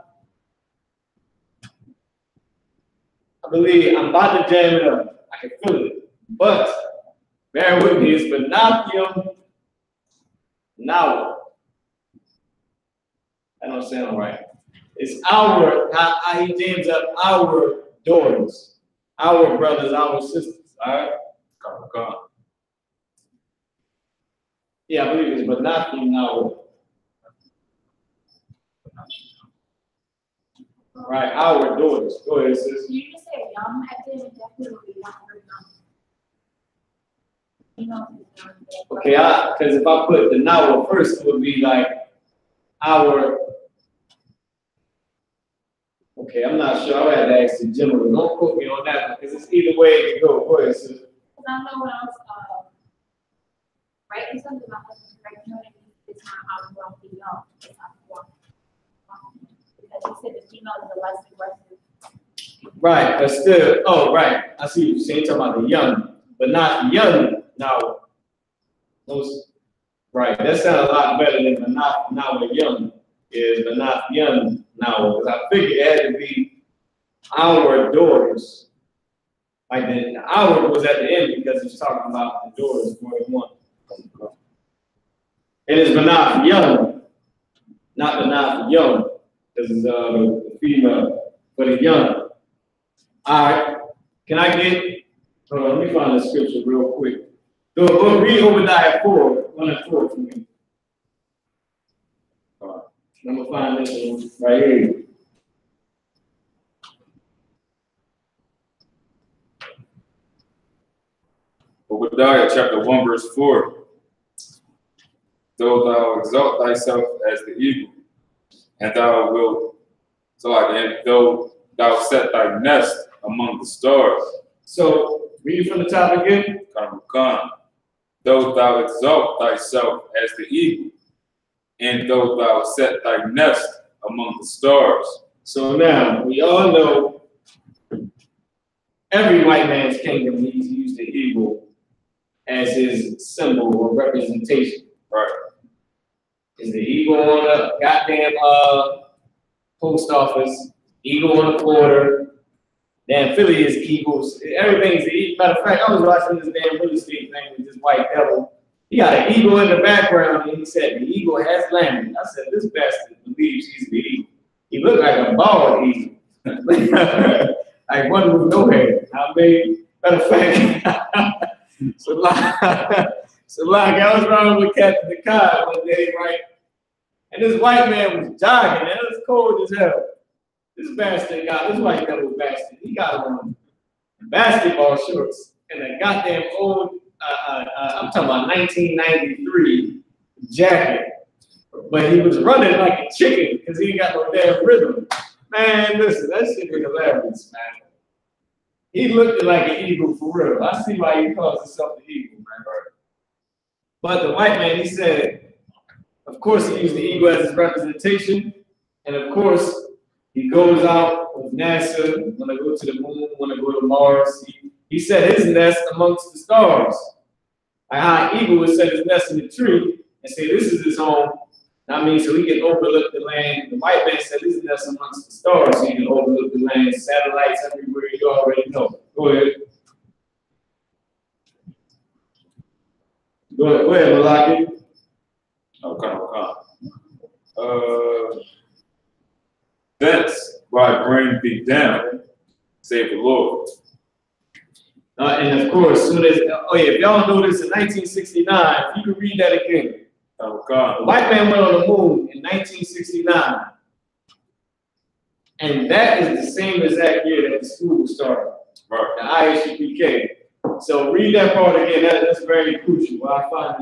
A: I believe I'm about to jam it up. I can feel it. But bear with me, it's monopium now. That don't sound right. It's how he jams up our daughters, our brothers, our sisters. All right? Come. Yeah, I believe it's monopium now. Right, our daughters. Go ahead, sis.
C: You just say young, I did definitely young.
A: Okay, because if I put the now first, it would be like our. Okay, I'm not sure. I would have to ask the general. Don't quote me on that because it's either way it can go. Go ahead, sis.
C: I know when I was writing something about this, it's not how we want to be young. It's not because he said the female is the less aggressive.
A: Right, but still, oh, right. I see what you're saying. You're talking about the young, but not young now. Those, right, that sounds a lot better than the not now we're young is, but not young now. Because I figured it had to be our daughters. Like the our was at the end because it's talking about the daughters more than one. And it's but not young, not the not young. This is the female, but a young. All right, can I get, hold on, let me find the scripture real quick. Go read Obadiah 4, 1 and 4 for me. All right, I'm going to find this one right here.
B: Obadiah chapter 1, verse 4. Though thou exalt thyself as the eagle, and thou wilt, and though thou set thy nest among the stars.
A: So, read from the top again.
B: Though thou exalt thyself as the eagle, and though thou set thy nest among the stars.
A: So now, we all know every white man's kingdom needs to use the eagle as his symbol or representation.
B: Right.
A: Is the eagle on the goddamn post office, eagle on the quarter. Damn, Philly is eagles. Everything's the eagle. Matter of fact, I was watching this damn real estate thing with this white devil. He got an eagle in the background, and he said, the eagle has landed. I said, this bastard believes he's the eagle. He looked like a bald eagle. Like one with no head. I mean, matter of fact, so like I was running with Captain the car one day, right? And this white man was jogging, and it was cold as hell. This bastard got, this white devil bastard, he got on basketball shorts and a goddamn old, I'm talking about 1993 jacket. But he was running like a chicken because he ain't got no damn rhythm. Man, listen, that shit was hilarious, man. He looked like an eagle for real. I see why he calls himself the eagle, man. But the white man, he said, of course, he used the eagle as his representation. And of course, he goes out with NASA, want to go to the moon, want to go to Mars. He set his nest amongst the stars. Like how an eagle would set his nest in the tree and say, this is his home. I mean, so he can overlook the land. The white man said this is nest amongst the stars, so he can overlook the land. Satellites everywhere, you already know. Go ahead. Go ahead, Malaki.
B: Okay. That's why I bring thee down, save the Lord.
A: And of course, soon as, oh yeah, if y'all know this in 1969, you can read that again.
B: Oh God.
A: The white man went on the moon in 1969. And that is the same exact year that the school started.
B: Right.
A: The I.S.U.P.K. So read that part again. That's very crucial. I find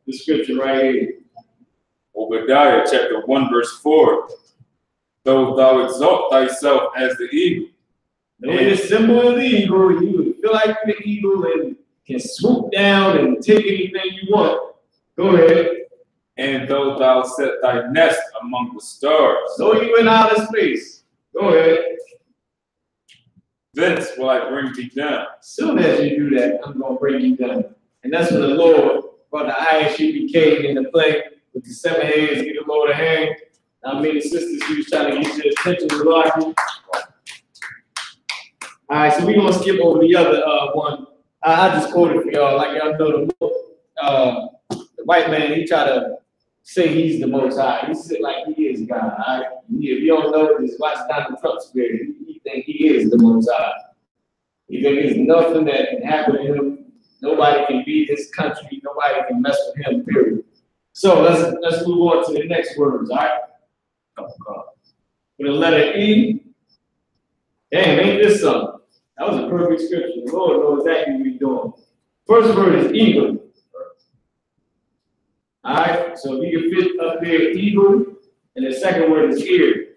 A: this scripture right here.
B: Obadiah chapter 1 verse 4. Though thou exalt thyself as the eagle.
A: Know the symbol of the eagle, you would feel like the eagle and can swoop down and take anything you want. Go ahead.
B: And though thou set thy nest among the stars.
A: So you in outer space. Go ahead.
B: Thence will I bring thee down.
A: As soon as you do that, I'm going to bring you down. And that's when the Lord brought the I.S.U.P.K into play with the 7 heads, get the Lord a hand. I mean, the sisters, she was trying to get your attention to Lucky. All right, so we're going to skip over the other one. I just quoted for y'all. Like y'all know, the white man, he tried to say he's the Most High. He said like he is God. All right? If you don't know, just watch Donald Trump's spirit. He think he is the Most High. He think there's nothing that can happen to him. Nobody can beat his country. Nobody can mess with him, period. So let's move on to the next words, all right? With the letter E. Damn, ain't this something? That was a perfect scripture. The Lord knows exactly what he's doing. First word is eagle. All right, so if you can fit up there, eagle, and the second word is ear.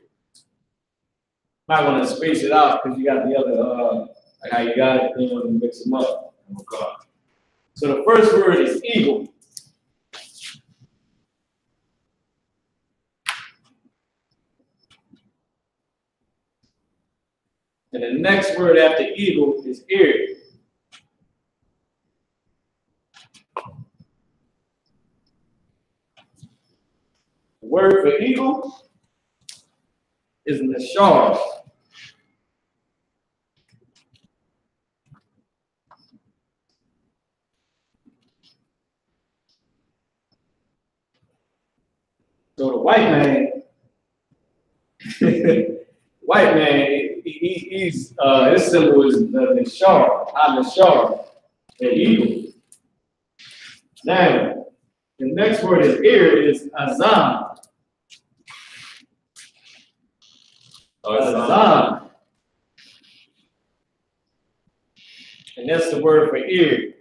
A: Might want to space it out because you got the other, like how you got it, you know, to mix them up. So the first word is eagle. And the next word after eagle is ear. The word for eagle is Lashawan. So the white man, he's his symbol is the Lashawan, the eagle. Now, the next word is ear is azan. Azan. And that's the word for ear.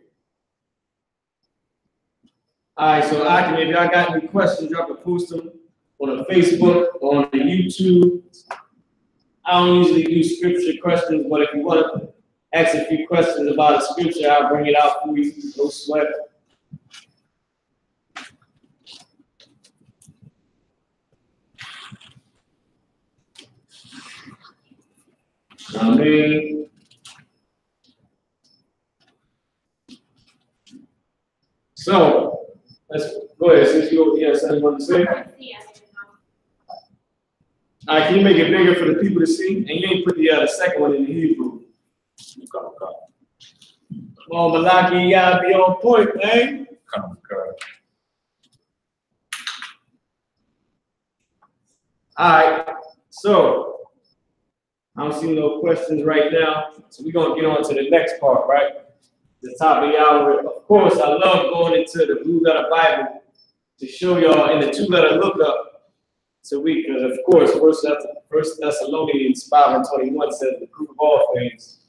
A: All right, so if y'all got any questions, y'all can post them on the Facebook or on the YouTube. I don't usually do scripture questions, but if you want to ask a few questions about a scripture, I'll bring it out for you. No sweat. I mean, so let's go Go ahead, since you have something you want to say. All right, can you make it bigger for the people to see? And you ain't put the second one in the Hebrew. Come on, Malaki, you gotta be on point, man.
B: Come.
A: All right, so I don't see no questions right now, so we're gonna get on to the next part, right? The top of the hour. Of course, I love going into the Blue Letter Bible to show y'all in the two-letter lookup. So because of course, First Thessalonians 5:21 says the proof of all things.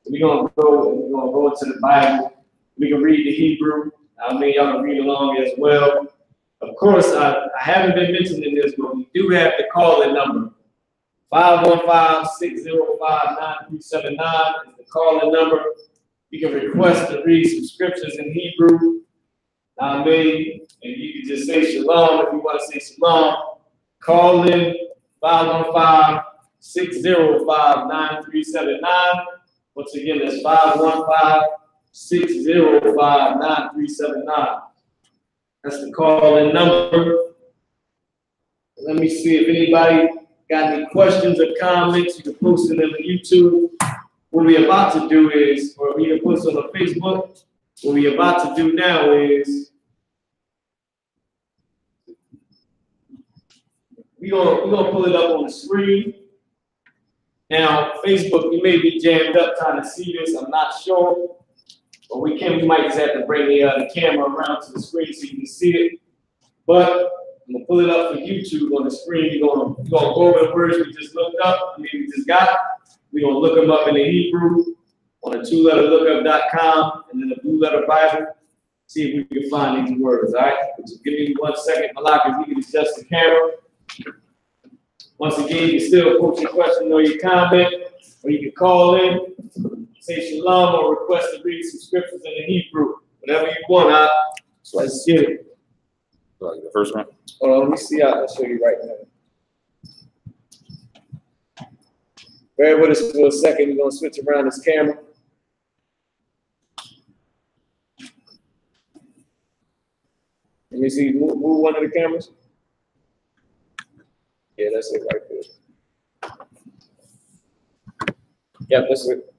A: So we're gonna go into the Bible. We can read the Hebrew. I mean, y'all can read along as well. Of course, I haven't been mentioning this, but we do have the call-in number. 515-605-9379 is the call-in number. You can request to read some scriptures in Hebrew. I mean, and you can just say shalom if you want to say shalom. Call in 515-605-9379. Once again, that's 515-605-9379. That's the call-in number. Let me see if anybody got any questions or comments. You can post them on YouTube. What we're about to do is, or we can post on Facebook. What we're about to do now is we're gonna pull it up on the screen. Now, Facebook, you may be jammed up trying to see this. I'm not sure, but we might just have to bring the camera around to the screen so you can see it. But I'm gonna pull it up for YouTube on the screen. You're gonna go over the words we just looked up. I mean, we just got. We're gonna look them up in the Hebrew on the twoletterlookup.com and then the Blue Letter Bible. See if we can find these words. All right. Just give me 1 second, Malak, if you can adjust the camera. Once again, you can still post your question or your comment, or you can call in, say shalom, or request to read some scriptures in the Hebrew. Whatever you want. So let's get it.
B: Like the first one?
A: Hold on, let me see. I'll show you right now. Bear with us for a second. We're going to switch around this camera. Let me see. Move one of the cameras. Yeah, that's it right there. Yep, that's it.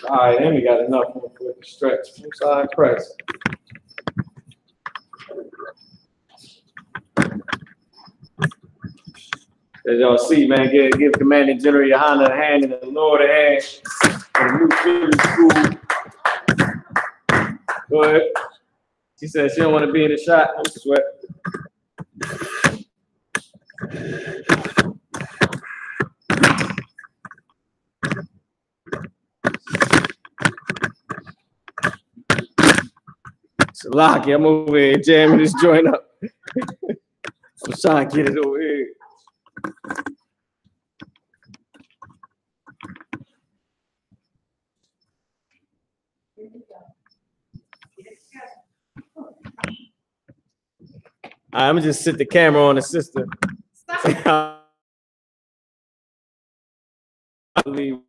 A: All right, and we got enough for the stretch. Side press. As y'all see, man, give Commanding General Yohanna a hand and the Lord a hand for the new film school. Go ahead. She said she don't want to be in the shot. No sweat. So Lockie, I'm over here jamming this joint up. I'm trying to get it over here. All right, I'm gonna just sit the camera on the sister. I believe.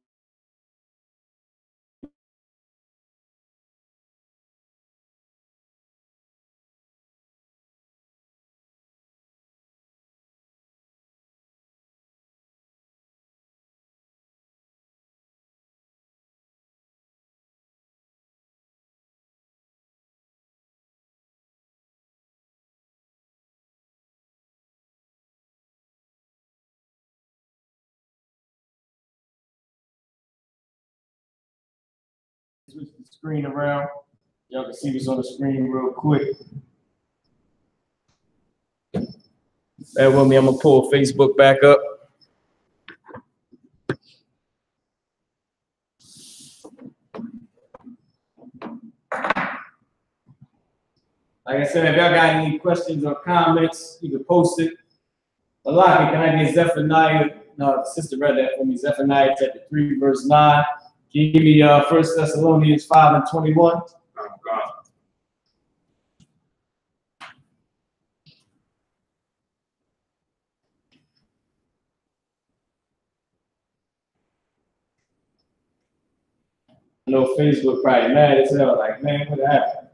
A: Switch the screen around. Y'all can see what's on the screen real quick. Bear with me, I'm gonna pull Facebook back up. Like I said, if y'all got any questions or comments, you can post it. Malaki, can I get Zephaniah? No, the sister read that for me. Zephaniah chapter 3, verse 9. Can you give me 1 Thessalonians 5:21? I know Facebook probably mad as hell, like, man, what happened?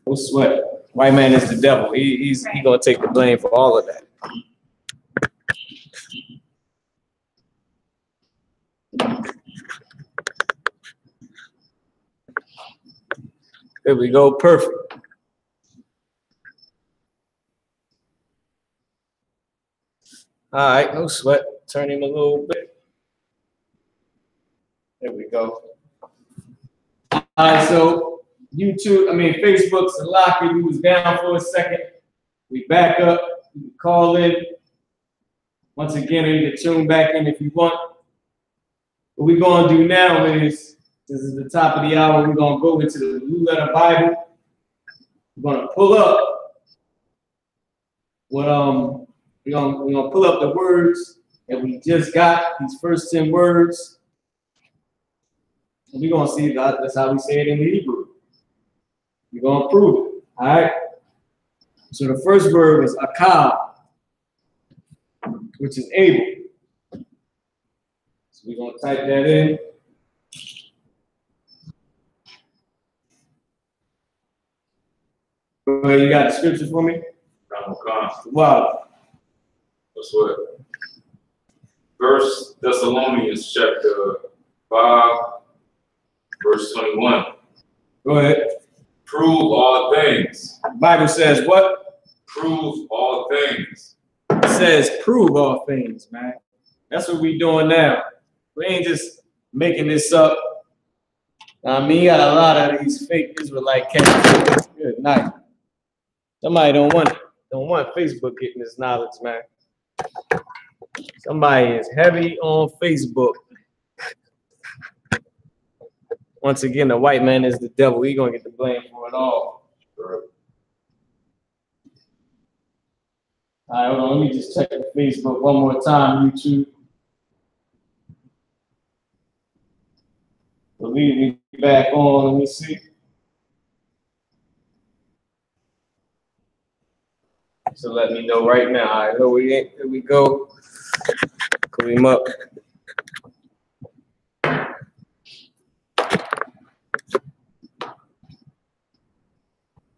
A: No sweat. White man is the devil. He gonna take the blame for all of that. There we go, perfect. All right, no sweat. Turn him a little bit. There we go. All right, so Facebook's a locker. You was down for a second. We back up. You can call in. Once again, you can tune back in if you want. What we're gonna do now is, this is the top of the hour, we're gonna go into the Blue Letter Bible. We're gonna pull up what we're gonna pull up the words that we just got, these first 10 words. And we're gonna see that that's how we say it in the Hebrew. We're gonna prove it. All right. So the first word is akal, which is able. So we're gonna type that in. You got the scripture for me? Wow.
B: That's what? 1 Thessalonians chapter 5, verse 21.
A: Go ahead.
B: Prove all things.
A: The Bible says what?
B: Prove all things.
A: It says prove all things, man. That's what we doing now. We ain't just making this up. I mean, you got a lot of these fake Israelite cats. Good night. Somebody don't want Facebook getting this knowledge, man. Somebody is heavy on Facebook. Once again, the white man is the devil. He's gonna get the blame for it all. All right, hold on. Let me just check the Facebook one more time, YouTube. Believe me, back on. Let me see. So let me know right now. All right, here we go. Pull him up.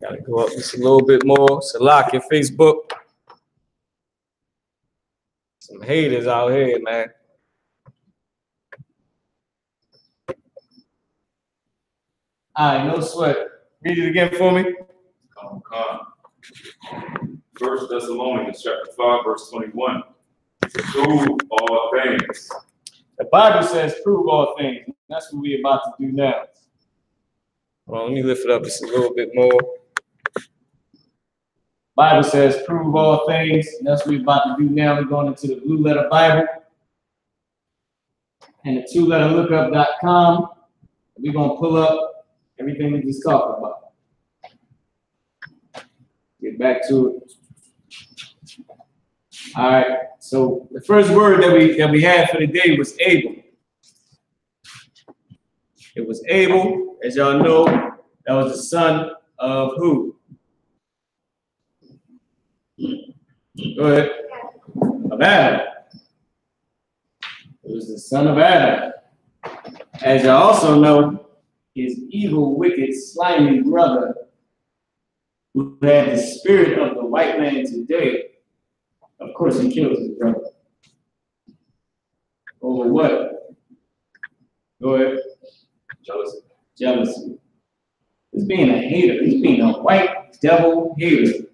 A: Gotta go up just a little bit more. Salak your Facebook. Some haters out here, man. All right, no sweat. Read it again for me.
B: Come. 1 Thessalonians chapter 5, verse 21. Prove all things.
A: The Bible says prove all things. That's what we're about to do now. Well, let me lift it up just a little bit more. Bible says prove all things. That's what we're about to do now. We're going into the Blue Letter Bible and the twoletterlookup.com. We're going to pull up everything we just talked about. Get back to it. All right. So the first word that we had for the day was able. It was Abel, as y'all know. That was the son of who? Go ahead. Of Adam. It was the son of Adam. As you also know, his evil, wicked, slimy brother, who had the spirit of the white man today, of course he killed his brother. Over what? Go ahead. Jealousy. He's being a hater. He's being a white devil hater.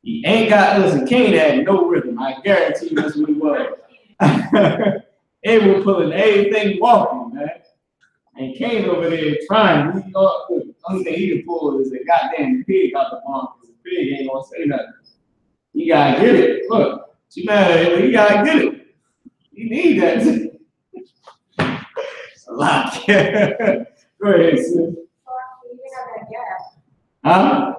A: He ain't got, listen, Cain had no rhythm. I guarantee you that's what he was. Abel pulling everything walking, man. And Cain over there trying. The only thing he can pull is a goddamn pig out the barn, because the pig ain't gonna say nothing. You gotta get it. Look, you mad, you gotta get it. You need that. It's a lot. Go ahead, sis. Huh?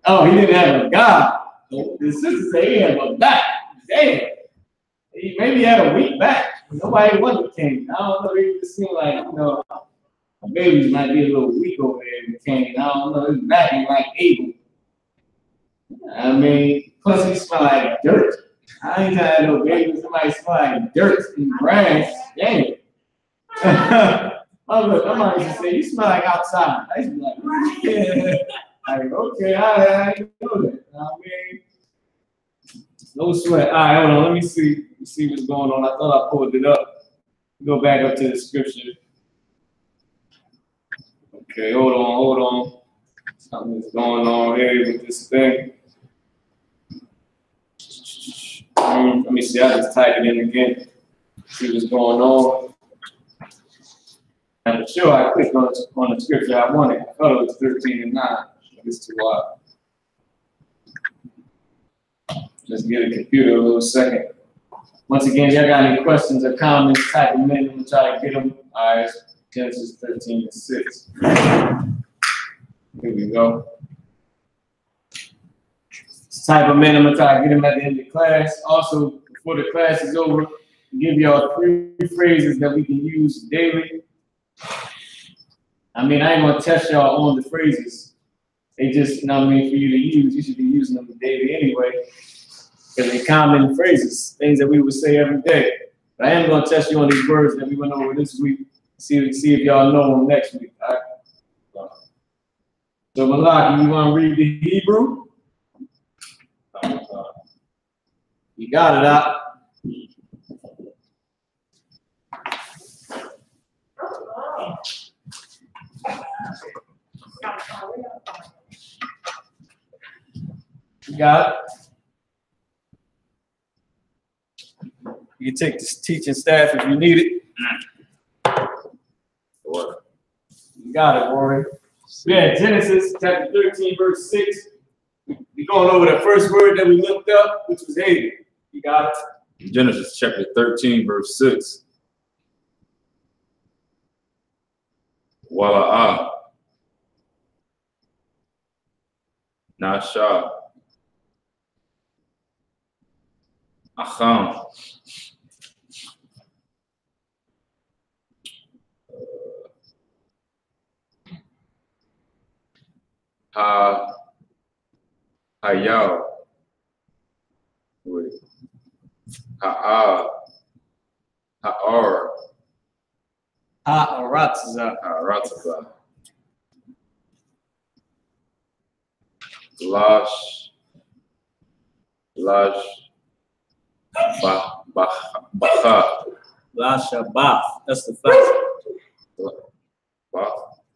A: Oh, he didn't have a God. The sister said he had a back. Damn. Maybe he had a weak back. Nobody wanted Cain. I don't know. It just seemed like, you know, babies might be a little weak over there with Cain. I don't know. His back ain't like Abel. I mean, plus he smell like dirt. I ain't had no baby. Somebody smell like dirt and grass. Damn. I might just say, you smell like outside. I used to be like, yeah. Like, okay, I know that. I mean, no sweat. All right, hold on. Let me see what's going on. I thought I pulled it up. Go back up to the scripture. Okay, hold on. Something's going on here with this thing. Let me see. I just type it in again. See what's going on. I'm sure I clicked on the scripture I wanted. I thought it was 13 and 9. It's too wild. Let's get a computer a little second. Once again, y'all got any questions or comments, type them in. We'll try to get them. All right, Genesis 13 and 6. Here we go. Type them in. I'm going to try to get them at the end of the class. Also, before the class is over, I'll give y'all 3 phrases that we can use daily. I mean, I ain't going to test y'all on the phrases. They just, you know what I mean, for you to use. You should be using them daily anyway. Because they're common phrases, things that we would say every day. But I am going to test you on these words that we went over this week. See if y'all know them next week. All right? So, Malaki, you want to read the Hebrew? You got it out. You got it. You can take this teaching staff if you need it. You got it, Rory. Yeah, Genesis chapter 13, verse 6. We're going over the first word that we looked up, which was hated. You got it?
B: Genesis chapter 13, verse 6. Wala'a. Nasha. Acham. Hayaw. Wait. Ha'ar.
A: Ha'aratza.
B: Ha'aratza. Lash. Bacha.
A: Lashawan. That's the fa.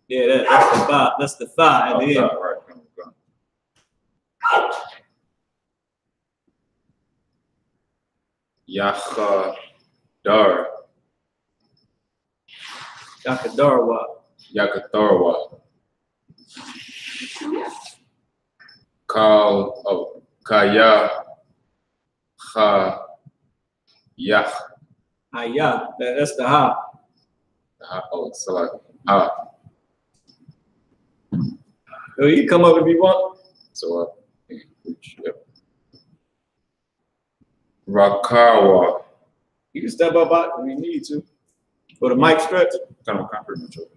A: Yeah, that's the fa. That's the fa at the end.
B: Right. Yachadar. Yakadarwa. Kaya. Yach.
A: Haya. That's the ha.
B: Oh, so like ha.
A: So you can come up if you want.
B: So yep. Rakawa.
A: You can step up out if you need to. For the mic stretch.
B: Kind of pretty much over.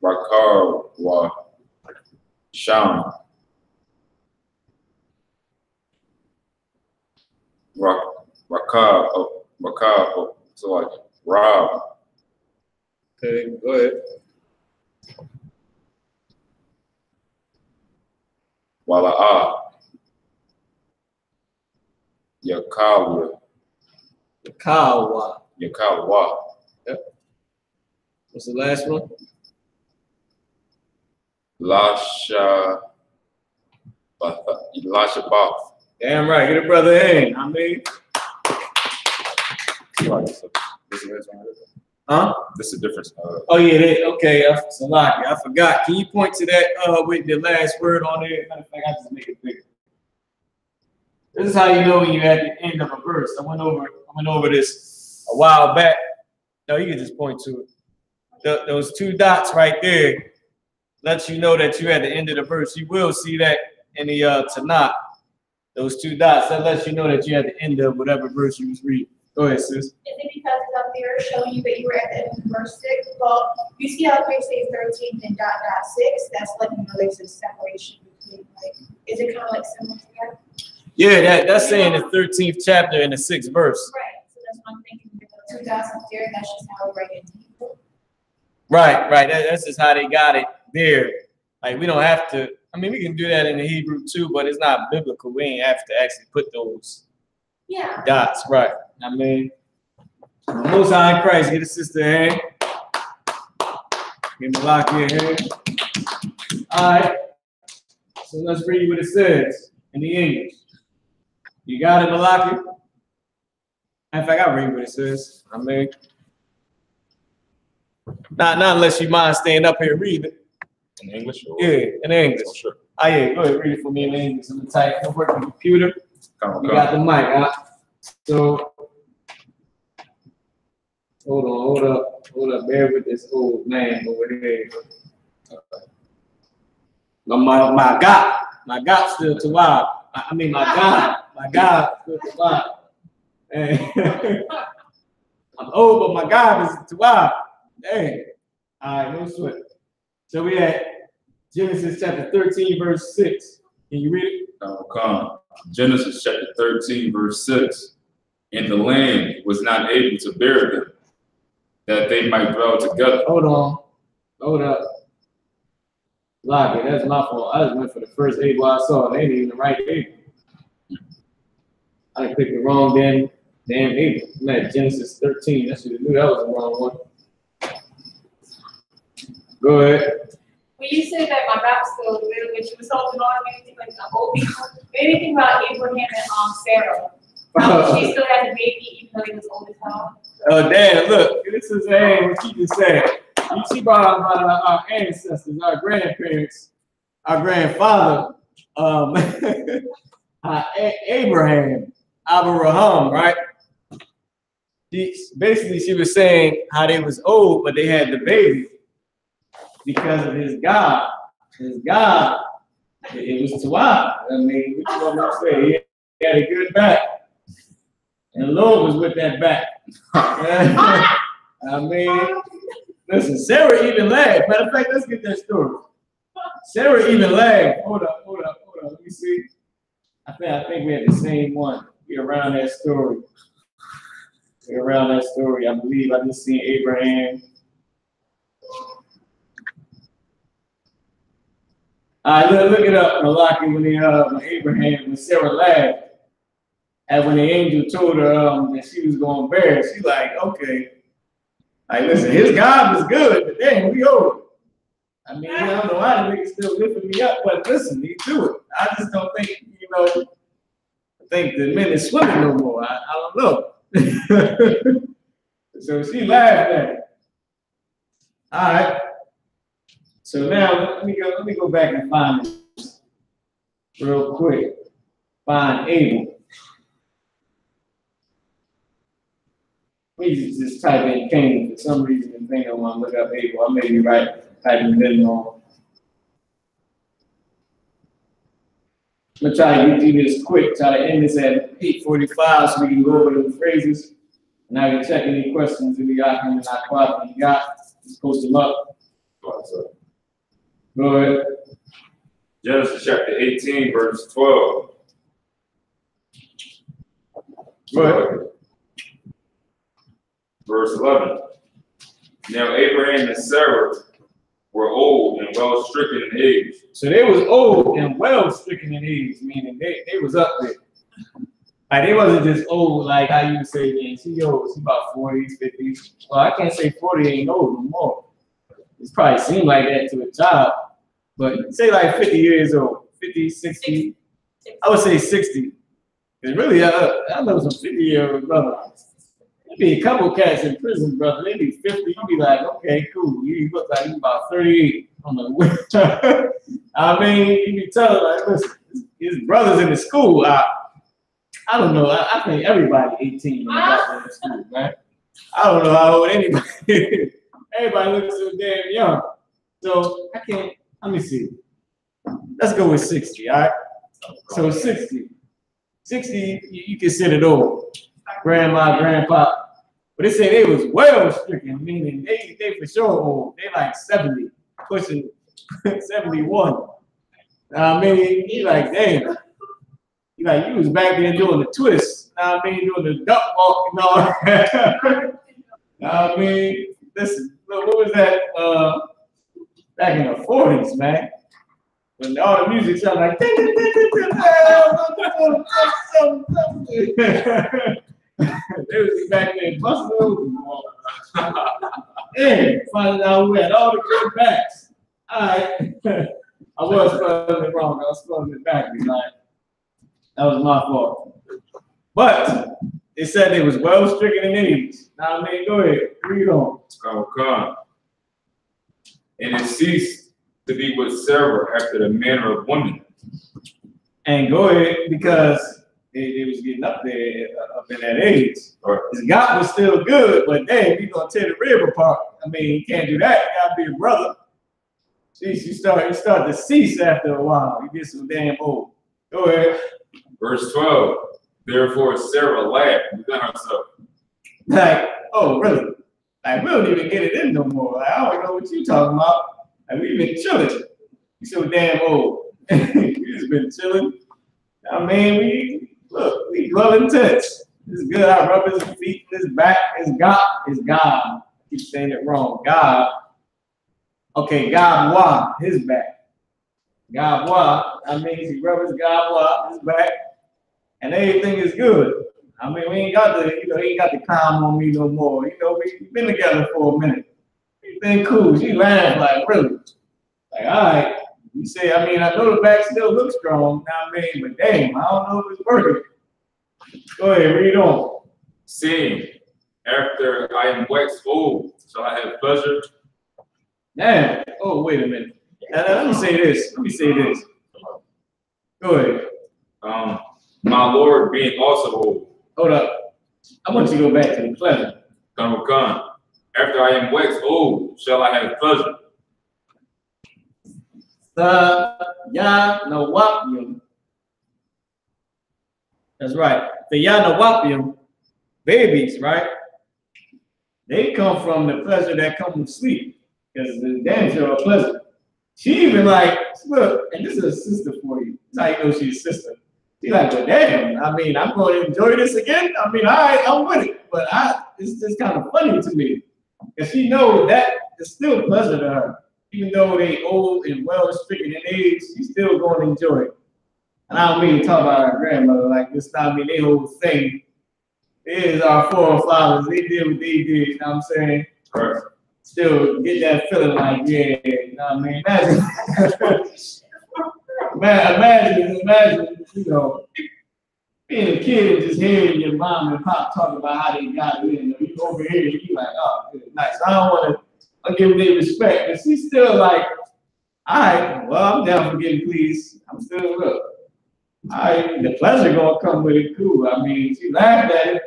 B: Rakawa. Sham. Rakab. So like Rob.
A: Okay, go ahead.
B: Wala'a. Yakawa.
A: Yep. What's the last one?
B: Lashawan.
A: Damn right. Get a brother in. I mean. Huh?
B: This is a difference.
A: Oh yeah, okay. Salaki, I forgot. Can you point to that with the last word on there? Matter of fact, I just make it bigger. This is how you know when you're at the end of a verse. I went over this a while back. No, you can just point to it. Those 2 dots right there lets you know that you're at the end of the verse. You will see that in the Tanakh. Those 2 dots, that lets you know that you're at the end of whatever verse you was reading. Go ahead, sis.
C: Is it because it's up there showing you that you were at the end of verse 6? Well, you see how they say 13 and dot 6? That's letting you know there's a separation between, like, is it kind of like similar to that?
A: Yeah, that's saying the 13th chapter and the 6th verse.
C: Right. So that's what I'm thinking. 2000 there, that's just how we write it.
A: Right. That's just how they got it there. Like we don't have to. I mean, we can do that in the Hebrew too, but it's not biblical. We ain't have to actually put those dots. Right. I mean, Most High in Christ. Get a sister a hand. Give me a lock here. All right. So let's read what it says in the English. You got it, Malaki? In fact, I'll read what it says. I mean, not unless you mind staying up here and read it.
B: In English? Or
A: Yeah, in English.
B: Oh, sure.
A: Oh, yeah, go ahead, read it for me in English. I'm type. I'm working the computer. You got the mic, huh? So, hold up. Bear with this old man over here. My God still to wild. I mean, my God still to wild. I'm old, but my God is to wild. Dang. All right, no sweat. So we at Genesis chapter 13, verse 6. Can you read it?
B: Come. Genesis chapter 13, verse 6. And the land was not able to bear them, that they might dwell together.
A: Hold up. Lock it, that's my fault. I just went for the first Abel I saw. They ain't even the right Abel. I clicked the wrong damn Abel. I'm at Genesis 13. I should have knew that was the wrong one. Go ahead.
C: When you said that my rap skills really good, you was holding on to anything like the old people. Anything about Abraham and Sarah. She still has a baby even though he was old as hell.
A: Oh damn! Look, this is what she just said. You see about our ancestors, our grandparents, our grandfather, Abraham, Abraham, right? Basically, she was saying how they was old, but they had the baby because of his God. His God, it was Tawab. I mean, what you want me to say? He had a good back. And the Lord was with that back. I mean, listen, Sarah even laughed. Matter of fact, let's get that story. Sarah even laughed. Hold up. Let me see. I think we had the same one. We're around that story. I believe I just seen Abraham. All right, look it up, Malaki, when Sarah laughed. And when the angel told her that she was going to bear it, she's like, okay. Like, listen, his God was good, but damn, we old. I mean, I don't know why the nigga still lifting me up, but listen, he do it. I just don't think, I think the men is swimming no more. I don't know. So she laughed at it. All right. So now let me go back and find this real quick. Find Abel. Please just type in Cain. For some reason, the thing I want to look up Abel. I may be right. Typing it wrong. I'm gonna try to get through this quick. Try to end this at 8:45 so we can go over the phrases. And I can check any questions that we got and you got. Just post them up. Go ahead.
B: Genesis chapter 18, verse 12.
A: Go ahead.
B: Verse 11. Now Abraham and Sarah were old and well stricken in age.
A: So they was old and well stricken in age, meaning they was up there. Like they wasn't just old like how you would say, man, she old, she about 40s, 50s. Well, I can't say 40 ain't old no more. It's probably seemed like that to a child. But say like 50 years old, 50, 60. I would say 60. Because really, I know some 50-year-old brothers. There'd be a couple cats in prison, brother. They'd be 50. You'd be like, okay, cool. You look like you about 38. I'm like, I mean, you be telling like, listen, his brothers in the school. I don't know. I think everybody 18 when they got in the school, right? I don't know how old anybody. Everybody looks so damn young. So I can't. Let me see. Let's go with 60. All right. So 60. 60, you consider it old. Grandma, grandpa. But they say they was well stricken, meaning they for sure old. They like 70, pushing 71. I mean, you like, damn. You like, you was back there doing the twist. Now I mean, doing the duck walk and all that. I mean, listen, what was that? Back in the 40s, man. When all the music sounded like they was back there busting open. Yeah, finding out who had all the good backs. All right. I was spelling it wrong. I was spelling it backwards. Right? That was my fault. But it said it was well stricken in age. Now, I mean, go ahead. Read on.
B: Come. And it ceased to be with Sarah after the manner of women.
A: And go ahead, because it was getting up there, up in that age.
B: Right.
A: His God was still good, but damn, you're going to tear the rib apart. I mean, you can't do that. You got to be a brother. Jeez, you start to cease after a while. You get so damn old. Go ahead.
B: Verse 12. Therefore Sarah laughed within herself.
A: Like, oh, really? Like, we don't even get it in no more. Like, I don't know what you talking about. Like, we've been chilling. You so damn old. We just been chilling. I mean, we dwell in tents. This is good. I rub his feet, his back, his God. I keep saying it wrong. God. Okay, God, why? His back. God, why? I mean, he rub his God, why? His back. And everything is good. I mean, we ain't got he ain't got the climb on me no more. You know, we've been together for a minute. We've been cool. She laughed like, really? Like, all right. You say, I mean, I know the back still looks strong, now I mean, but damn, I don't know if it's working. Go ahead, read on.
B: Seeing, after I am waxed old, shall I have pleasure?
A: Damn. Oh, wait a minute. Now, let me say this. Go ahead.
B: My Lord being also old.
A: Hold up. I want you to go back to the pleasure.
B: Come. After I am waxed old, shall I have pleasure?
A: GEN.YAHANNA. That's right. The GEN.YAHANNA babies, right? They come from the pleasure that comes with sleep. Because the damn sure are pleasant. She even like, look, and this is a sister for you. That's how you know she's a sister. She's like, well, damn, I mean, I'm going to enjoy this again. I mean, all right, I'm with it. But it's just kind of funny to me. Because she knows that it's still pleasure to her. Even though they old and well stricken in age, she's still going to enjoy it. And I don't mean to talk about our grandmother like this. I mean, their whole thing is our forefathers. They did what they did, you know what I'm saying?
B: Right.
A: Still get that feeling like, yeah, you know what I mean? Imagine, you know, being a kid and just hearing your mom and pop talking about how they got it in. You go over here and you like, oh, good, nice. I don't want to give them respect, but she's still like, all right, well, I'm down for getting pleased. I'm still look. All right, the pleasure gonna come with it, cool. I mean, she laughed at it,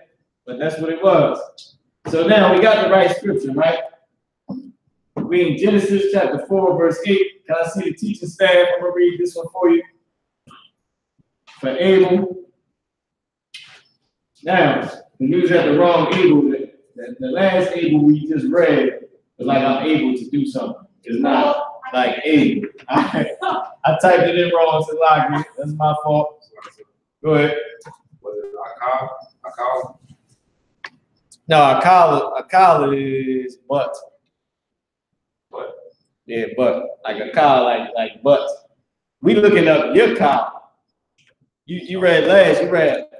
A: but that's what it was. So now we got the right scripture, right? We in Genesis chapter 4, verse 8. Can I see the teaching staff? I'm gonna read this one for you. For Abel. Now, we use that the wrong Abel. The last Abel we just read was like I'm able to do something. It's not like Abel. I typed it in wrong, so like it. That's my fault. Go ahead.
B: Was it Akal?
A: No, Akal is butt.
B: What?
A: Yeah, butt. Like a cow, like butt. We looking up your cow. You read last.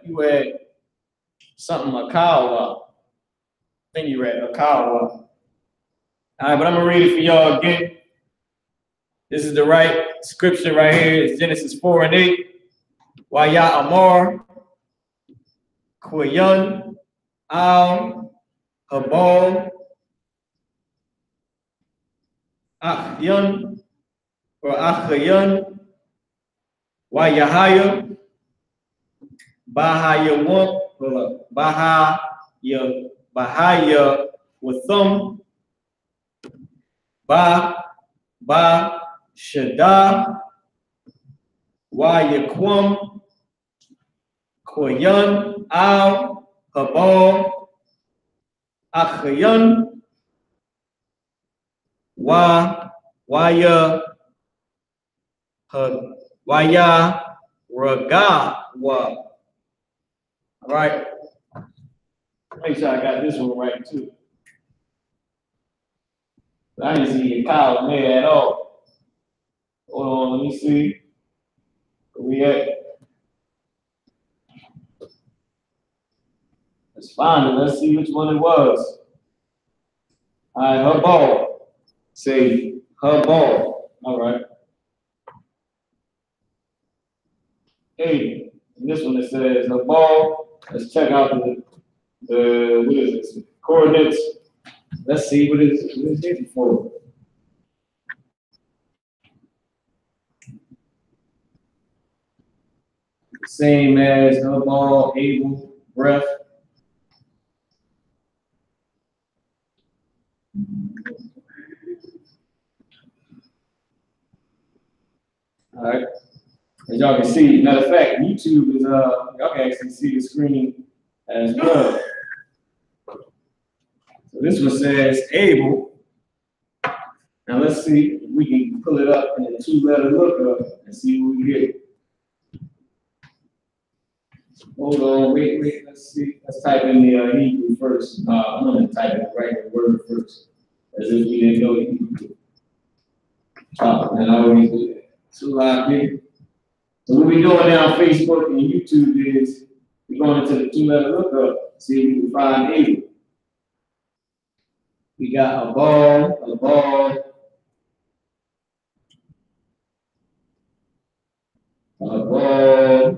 A: You read something a cow. I think you read a cow. All right, but I'm gonna read it for y'all again. This is the right scripture right here. It's Genesis 4 and 8. Waya Amar, Quayan, Al, Habal, Achyan, or Achayan, Wayahaya, Bahaya Bahaya Wathum, Ba Shada, Wayaquam, Koyan, Al, Habal, Achayan, Waya Raga, All right. Make sure I got this one right too. I didn't see a cow in there at all. Hold on, let me see. Where we at? Let's find it. Let's see which one it was. All right, her ball. Say her ball. All right. Hey, and this one it says her ball. Let's check out the what is this? Coordinates. Let's see what it's hitting for. Same as her ball, able, breath. All right. As y'all can see, matter of fact, YouTube is y'all can actually see the screen as well. So this one says able. Now let's see if we can pull it up in a 2-letter lookup and see what we get. Hold on, wait, let's see. Let's type in the Hebrew first. I'm gonna type in the regular word first, as if we didn't know Hebrew. And I always do that. So what we're doing now on Facebook and YouTube is we're going into the 2-letter lookup, see if we can find able. We got a ball,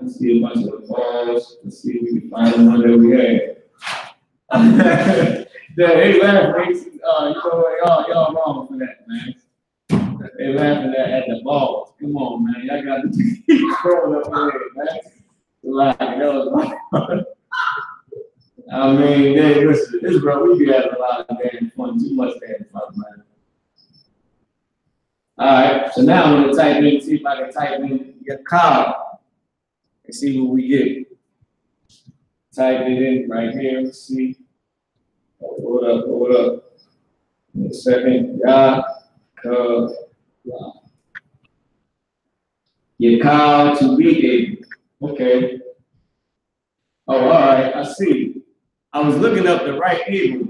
A: let's see a bunch of balls. Let's see if we can find the one that we had. They laughing. Y'all wrong for that, man. They laughing at the balls. Come on, man. Y'all got to keep throwing up there, man. Like, I mean, listen, this bro, we be having a lot of damn fun, too much damn fun, man. All right, so now I'm gonna type in, see if I can type in your car and see what we get. Type it in right here, let's see. Hold up. In a second, your car to be able. Okay. Oh, all right, I see. I was looking up the right able.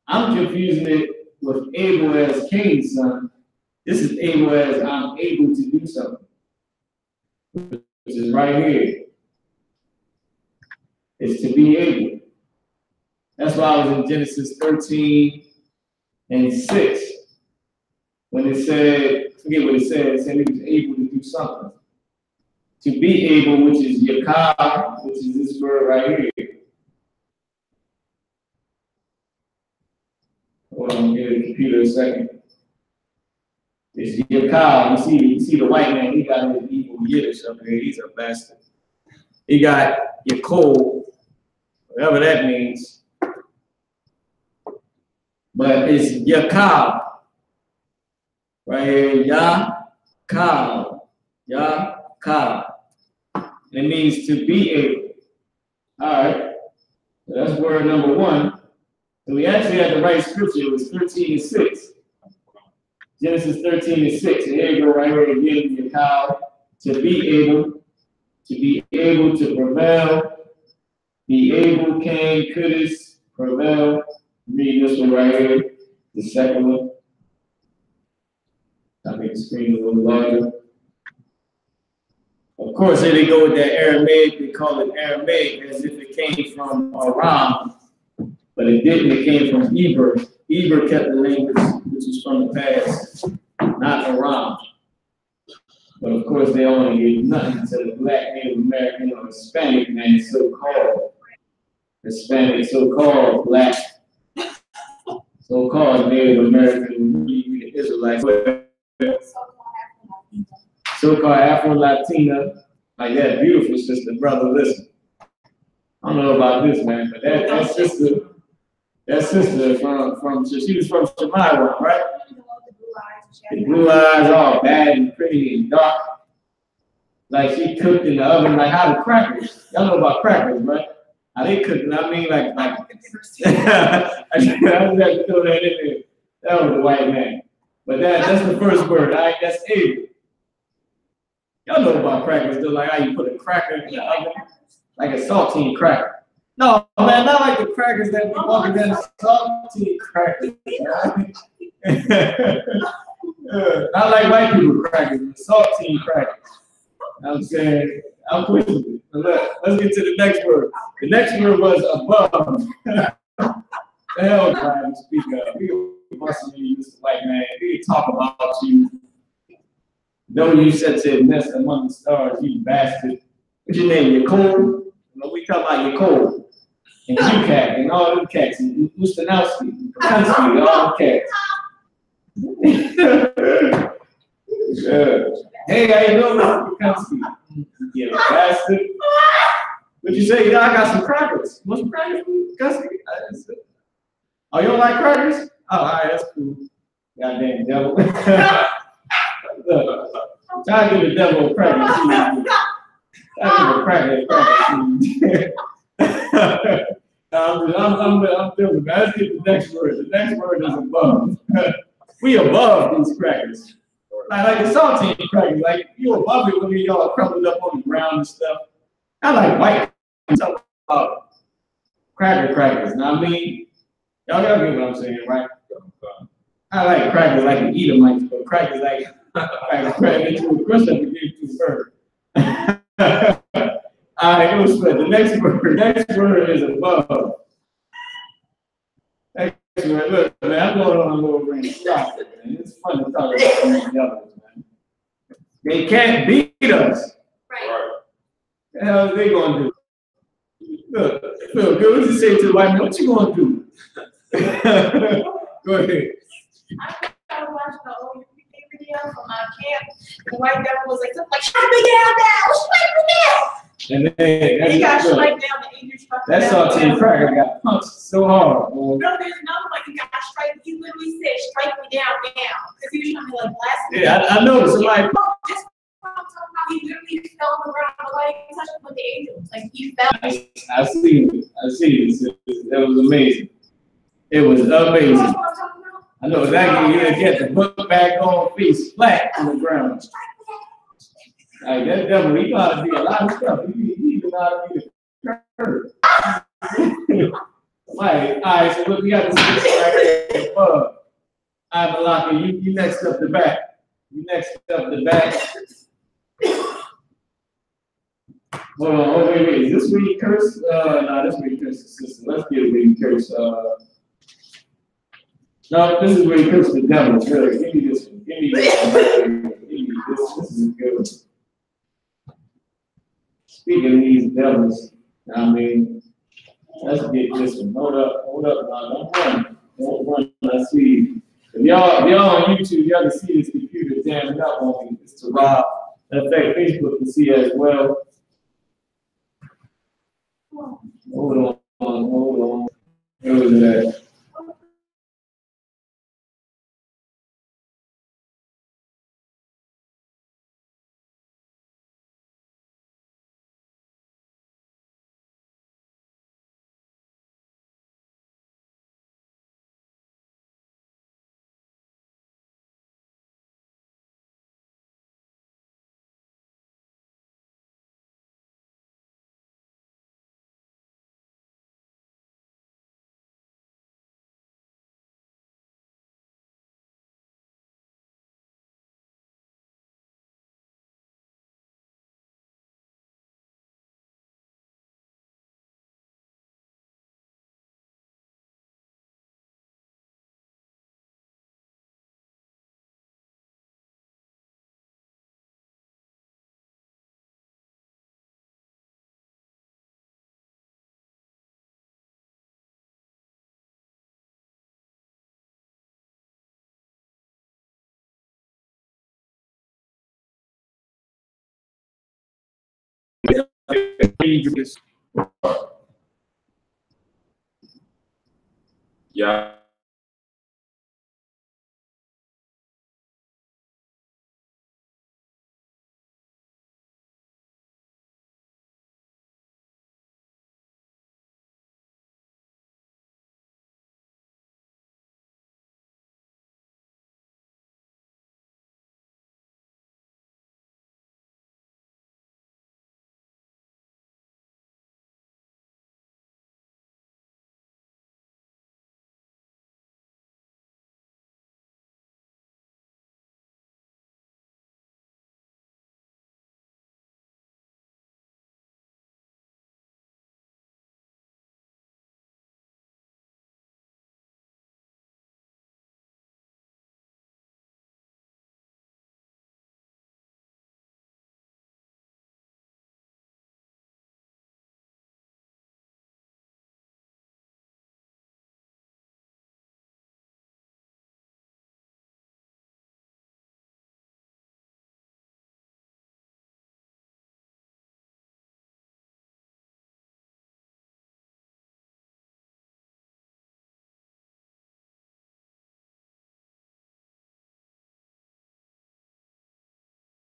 A: I'm confusing it with able as Cain's son. This is able as I'm able to do something. Which is right here. It's to be able. That's why I was in Genesis 13 and 6. When it said, forget what it said he was able to do something. To be able, which is yakar, which is this word right here. Hold on, give the computer a second. It's yakar. You see the white man, he got his evil Yiddish up here. He's a bastard. He got Yakov, whatever that means. But it's yakar. Right here, yakar. Yakar. It means to be able. All right. So that's word number 1. So we actually had the right scripture. It was 13 and 6. Genesis 13 and 6. And here you go right here again, your cow. To be able to prevail. Be able, can, Qadash, prevail. Read this one right here. The second one. I'll make the screen a little larger. Of course, here they go with that Aramaic. They call it Aramaic as if it came from Aram, but it didn't. It came from Eber. Eber kept the language which is from the past, not Aram. But of course, they only gave nothing to the Black Native American or Hispanic man, so-called Hispanic, so-called Black, so-called Native American, Israelites. So-called Afro-Latina, like that beautiful sister, brother, listen. I don't know about this, man, but that sister from she was from Shemaiah, right? The blue eyes all bad and pretty and dark. Like she cooked in the oven, like how the crackers. Y'all know about crackers, right? How they cook, I mean, like I just had to throw that in there. That was the white man. But that's the first word, all right? That's able. Y'all know about crackers, though, like how you put a cracker in the oven. like a saltine cracker. No, man, not like the crackers that we walking down the saltine crackers. Not like white people crackers, but saltine crackers. I'm saying, I'm pushing it. But look, let's get to the next word. The next word was above. The hell, Brian, speak up. We can busting you, Mr. White Man. We can talk about you. Though you said to nest among the stars, you bastard. What's your name? Your cold? You know, we talk about your cold. And I.S.U.P.K and all them cats. And Ustanowski, Kansky, all them cats. Hey, how you doing, Mr. Kansky? You bastard. What'd you say? I got some crackers. Want some crackers, Kansky? Oh, you don't like crackers? Oh, all right, that's cool. Goddamn devil. Look, try to give the devil a cracker. Try to give a cracker. I'm feeling bad. Let's get the next word. The next word is above. We above these crackers. Like the saltine crackers. Like you above it when y'all are crumbled up on the ground and stuff. I like white. I'm talking about crackers. Now I mean, y'all get what I'm saying, right? I like crackers like an Edomites, but crackers like crackers you would crush up and give you to bird. All right, it was split. The next word is above. Next word, look, man, I'm going on a little rant. Stop it, man. It's fun to talk about these devils, man. They can't beat us.
C: Right.
A: What the hell are they going to do? Look, good. What you say to the white man? What you going to do? Go ahead.
C: I watched the old I.S.U.P.K video from my camp. The white devil was like, strike me down now, strike me down.
A: And then
C: He got struck down, the angel struck him
A: that
C: down.
A: saltine cracker got punched so hard, boy.
C: No, there's another one. He got strike. He literally said, strike me down now. Because he was trying to like blast me.
A: Yeah, I noticed somebody.
C: Just what I'm talking about, he literally fell on the ground, like touched him with the angels. Like he fell.
A: I see it. That was amazing. It was amazing. I know exactly. You didn't get the book back on, face flat on the ground. Like that devil, he know how to do a lot of stuff. He know how to be the curve. Like, all right, so look, we got this right here above. All right, Malaka, you next up the back. You next up the back. Hold on, wait. Is this where you curse? No, this is where you curse the sister. Let's get where you curse. No, this is where you curse the devil. Really. Give me this one. Give me this one. This is good. Speaking of these devils, I mean, let's get this one. Hold up, now, don't run. I see. If y'all on YouTube, y'all can see this computer jamming up on me. It's to Rob. In fact, Facebook can see as well. Hold on. Where was that?
B: Yeah.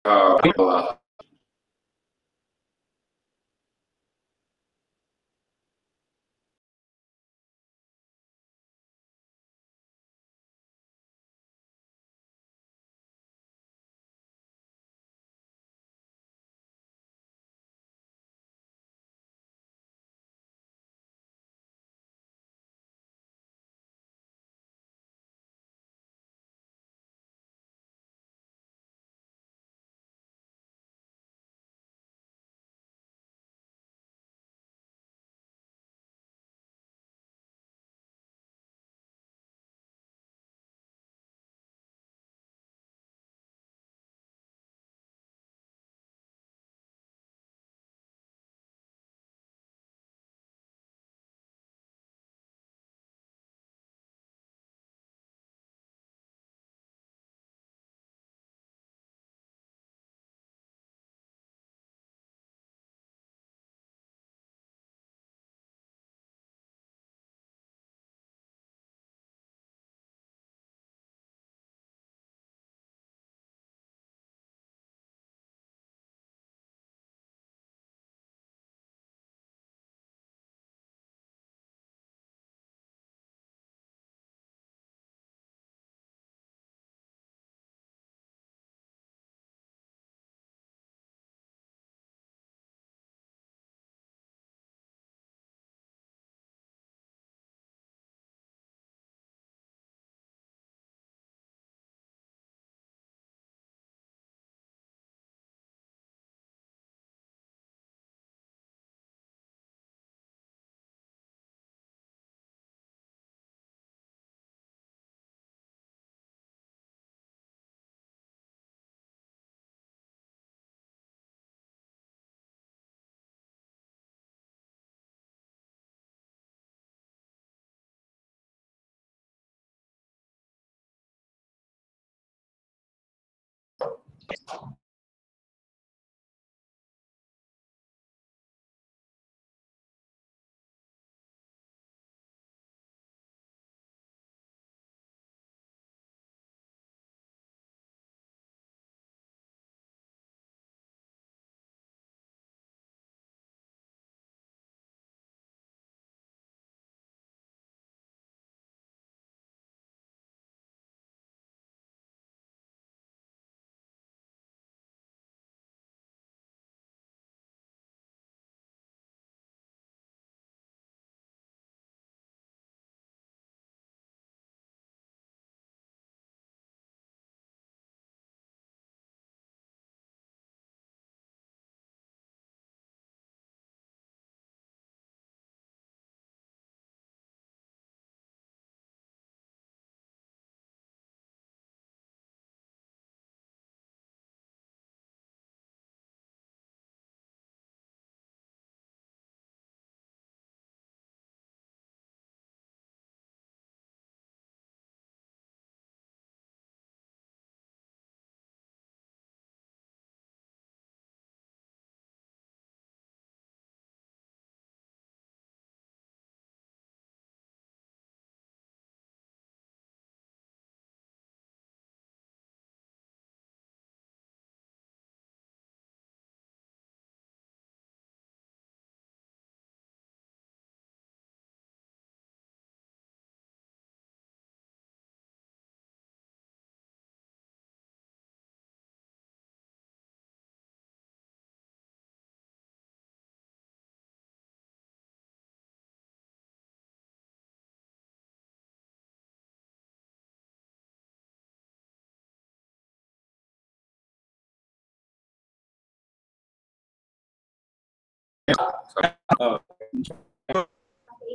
B: Kala.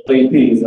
A: APs.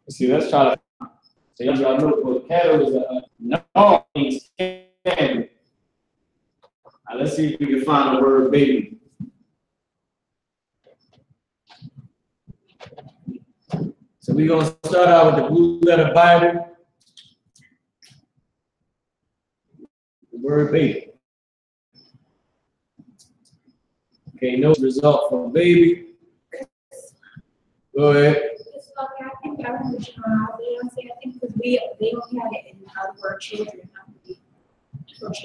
A: See, let's try to. So y'all know what cattle is no means can. Let's see if we can find the word baby. So we're gonna start out with the blue letter Bible. The word baby. Okay, no result for baby. Go ahead.
C: I think I remember I think because they only had it in the word children,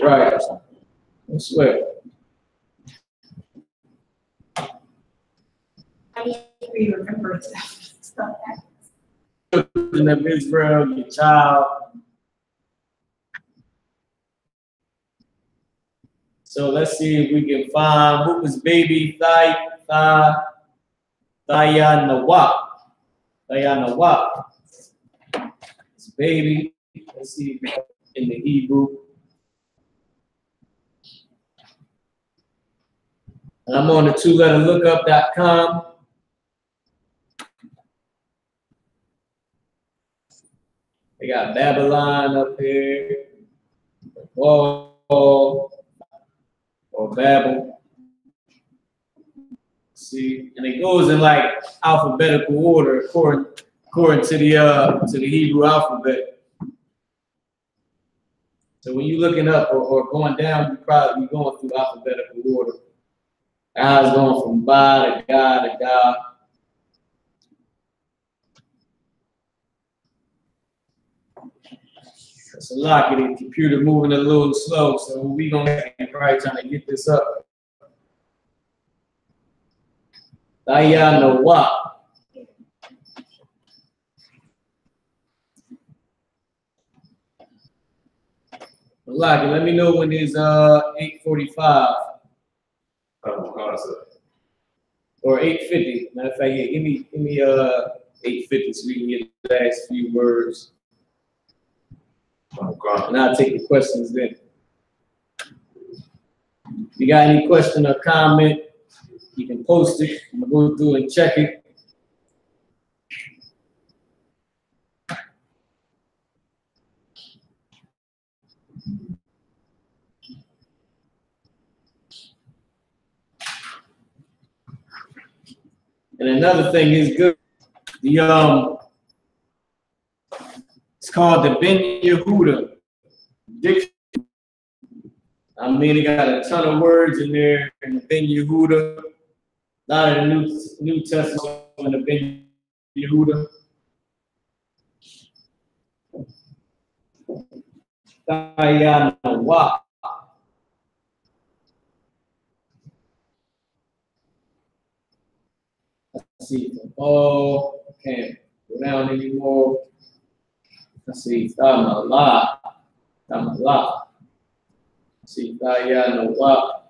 A: Right. I swear.
C: I just really remember stuff that.
A: In Israel, your child. So let's see if we can find what was baby Thayanawa. Thayanawa. It's baby. Let's see in the Hebrew. And I'm on the two-letterlookup.com. They got Babylon up here. Whoa. Or Babel. See, and it goes in like alphabetical order according to the Hebrew alphabet. So when you're looking up or going down, you're probably going through alphabetical order. God's going from Ba to God to God. It's a lot of the computer moving a little slow, so we're gonna probably trying to get this up. Dayanawa. Lucky, let me know when it's 8:45. Or 8:50. Matter of fact, yeah, give me 8:50 so we can get the last few words. And I'll take the questions then. If you got any question or comment, you can post it. I'm gonna go through and check it. And another thing is good. It's called the Ben Yehuda dictionary. I mean, it got a ton of words in there in the Ben Yehuda. A lot of the New Testament in the Ben Yehuda. Dayanawa. Let's see. Oh, can't go down anymore. Let's see. Tamala. Let's see. Dayanawa.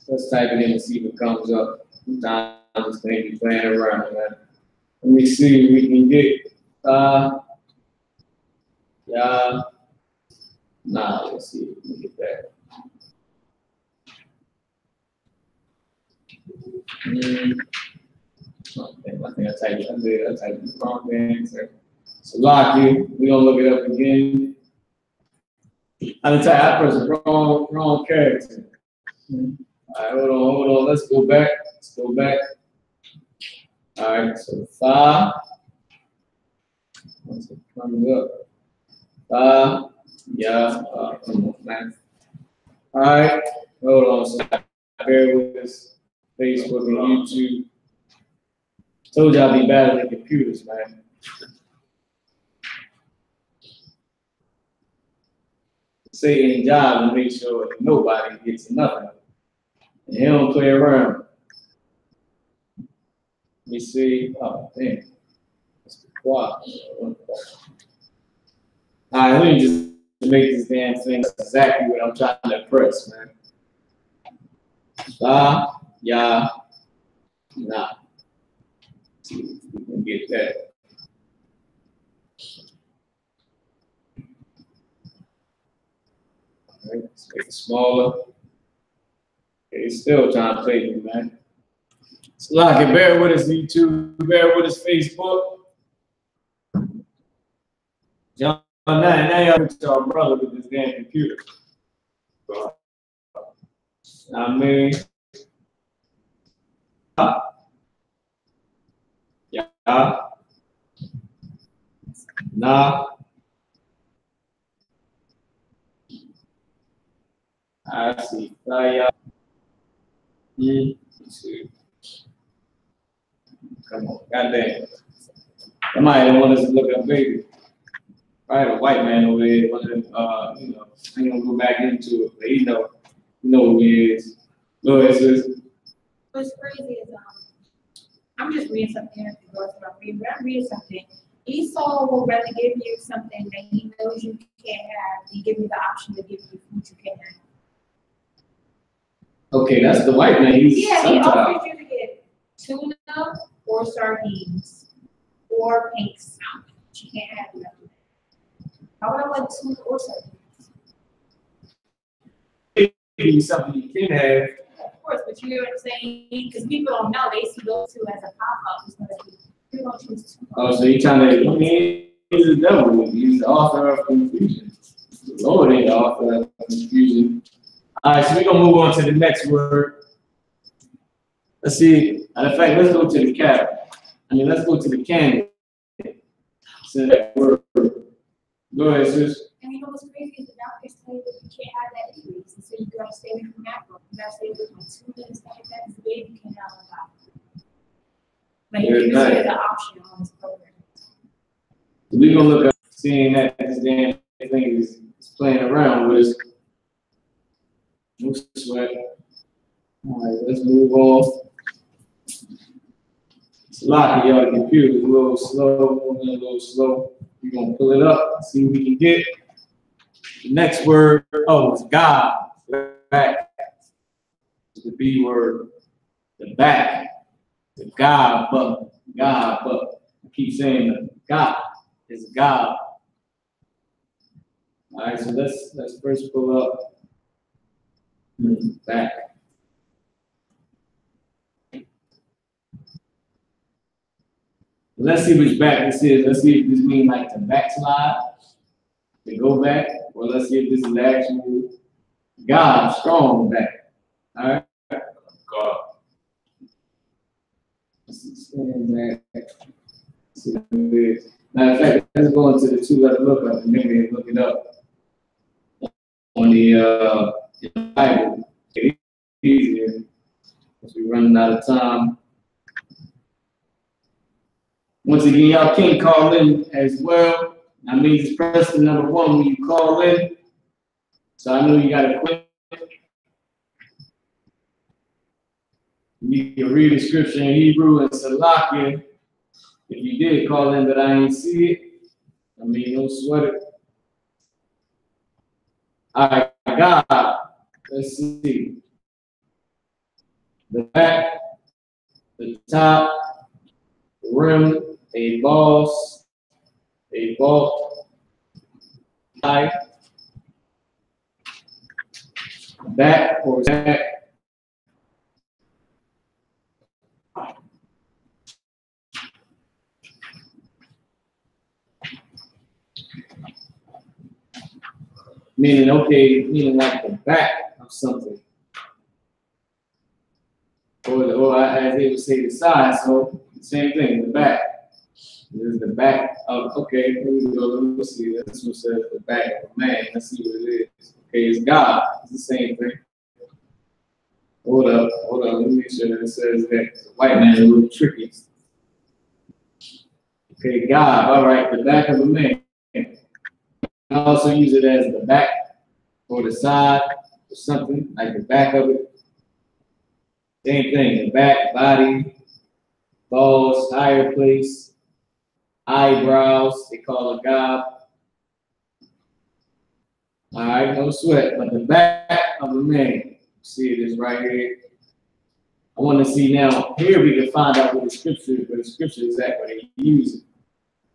A: Let's type it in and see if it comes up. Sometimes this thing be playing around, man. Let me see if we can get yeah. Nah, let's see if we can get that. I think I typed the wrong answer. So Lucky, we're gonna look it up again. I pressed the wrong character. All right, hold on. Let's go back. All right, so 5. Once it comes up. Yeah, come on, man. All right, hold on. So bear with us. Facebook and YouTube. Told you I'd be bad at computers, man. Say in job and make sure that nobody gets nothing. And he don't play around. Let me see. Oh, damn. That's the quad. All right, let me just make this damn thing exactly what I'm trying to press, man. Yeah, nah. See if we can get that. All right, let's make it smaller. He's still trying to play me, man. So like it, bear with us, YouTube, bear with us, Facebook. Now y'all with y'all brother with this damn computer. I mean, yeah, nah. I see. Come on, goddamn. Somebody don't want us to look up baby. Probably a white man over there, one of them, I ain't gonna go back into it, but you know who he is. Go ahead, sis.
C: What's crazy is, I'm just reading something here, but I'm reading something. Esau will rather give you something that he knows you can't have than give you the option to give you food you can have.
A: Okay, that's the white man.
C: He offers you to get tuna or sardines or pink salmon. You can't have nothing. How would I want tuna or sardines?
A: Give you something you can have.
C: Of course, but you know what I'm saying? Because people don't know, they see those two as a pop-up. People don't choose two.
A: Oh, so you're trying to, he's the devil. He's the author of confusion. The Lord ain't the author of confusion. All right, so we're going to move on to the next word. Let's see. Matter of fact, let's go to the cap. Let's go to the candidate. So that word. Go ahead, sis.
C: And you know what's crazy is the doctors tell you that you can't have that anyways. And so you gotta stay away from mackerel. You gotta stay away from tuna and stuff like that. Because the baby can have a lot. But you can consider the option on this program.
A: We're going to look up seeing that this damn thing is playing around with us. No sweat. All right, let's move on. It's locking, y'all. The computer's a little slow, moving a little slow. We're going to pull it up, see what we can get. The next word, it's God. Back. The B word. The back. The God, but. I keep saying that God is God. All right, so let's first pull up back. Let's see which back this is. Let's see if this means like to backslide, to go back, or let's see if this is the actual God, strong back. All right? God. Stand back. See what it is. Matter of fact, let's go into the two-letter lookup and maybe look it up on the Bible. It's easier because we're running out of time. Once again, y'all can call in as well. That means it's press the number 1 when you call in. So I know you got to quit. You can read the scripture in Hebrew and Salakia. If you did call in but I ain't see it, no sweat it. All right, God. Let's see. The back, the top, the rim, a boss, a vault, height, back or back. Meaning like the back of something. Or as they would say, the side, so same thing, the back. This is the back of, okay, here we go, let's see, this one says the back of a man, let's see what it is. Okay, it's God, it's the same thing. Hold up, let me make sure that it says that. The white man is a little tricky. Okay, God, all right, the back of a man. I also use it as the back or the side or something, like the back of it. Same thing, the back, body, balls, higher place, eyebrows, they call it God. All right, no sweat, but the back of a man, see it is right here. I want to see now, here we can find out what the scripture is at, what they use it.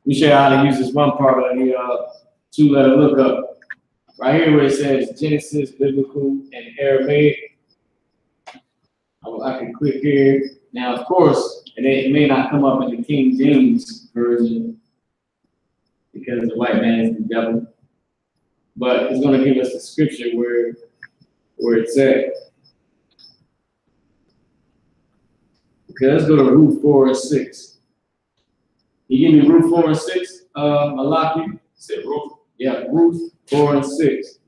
A: Let me show you how to use this one part of the two-letter lookup. Right here where it says Genesis, biblical, and Aramaic. I can click here. Now, of course, it may not come up in the King James version because the white man is the devil. But it's going to give us the scripture where it's at. Okay, let's go to Ruth 4 and 6. You give me Ruth 4 and 6, Malaki?
B: Say Ruth.
A: Yeah, Ruth 4 and 6.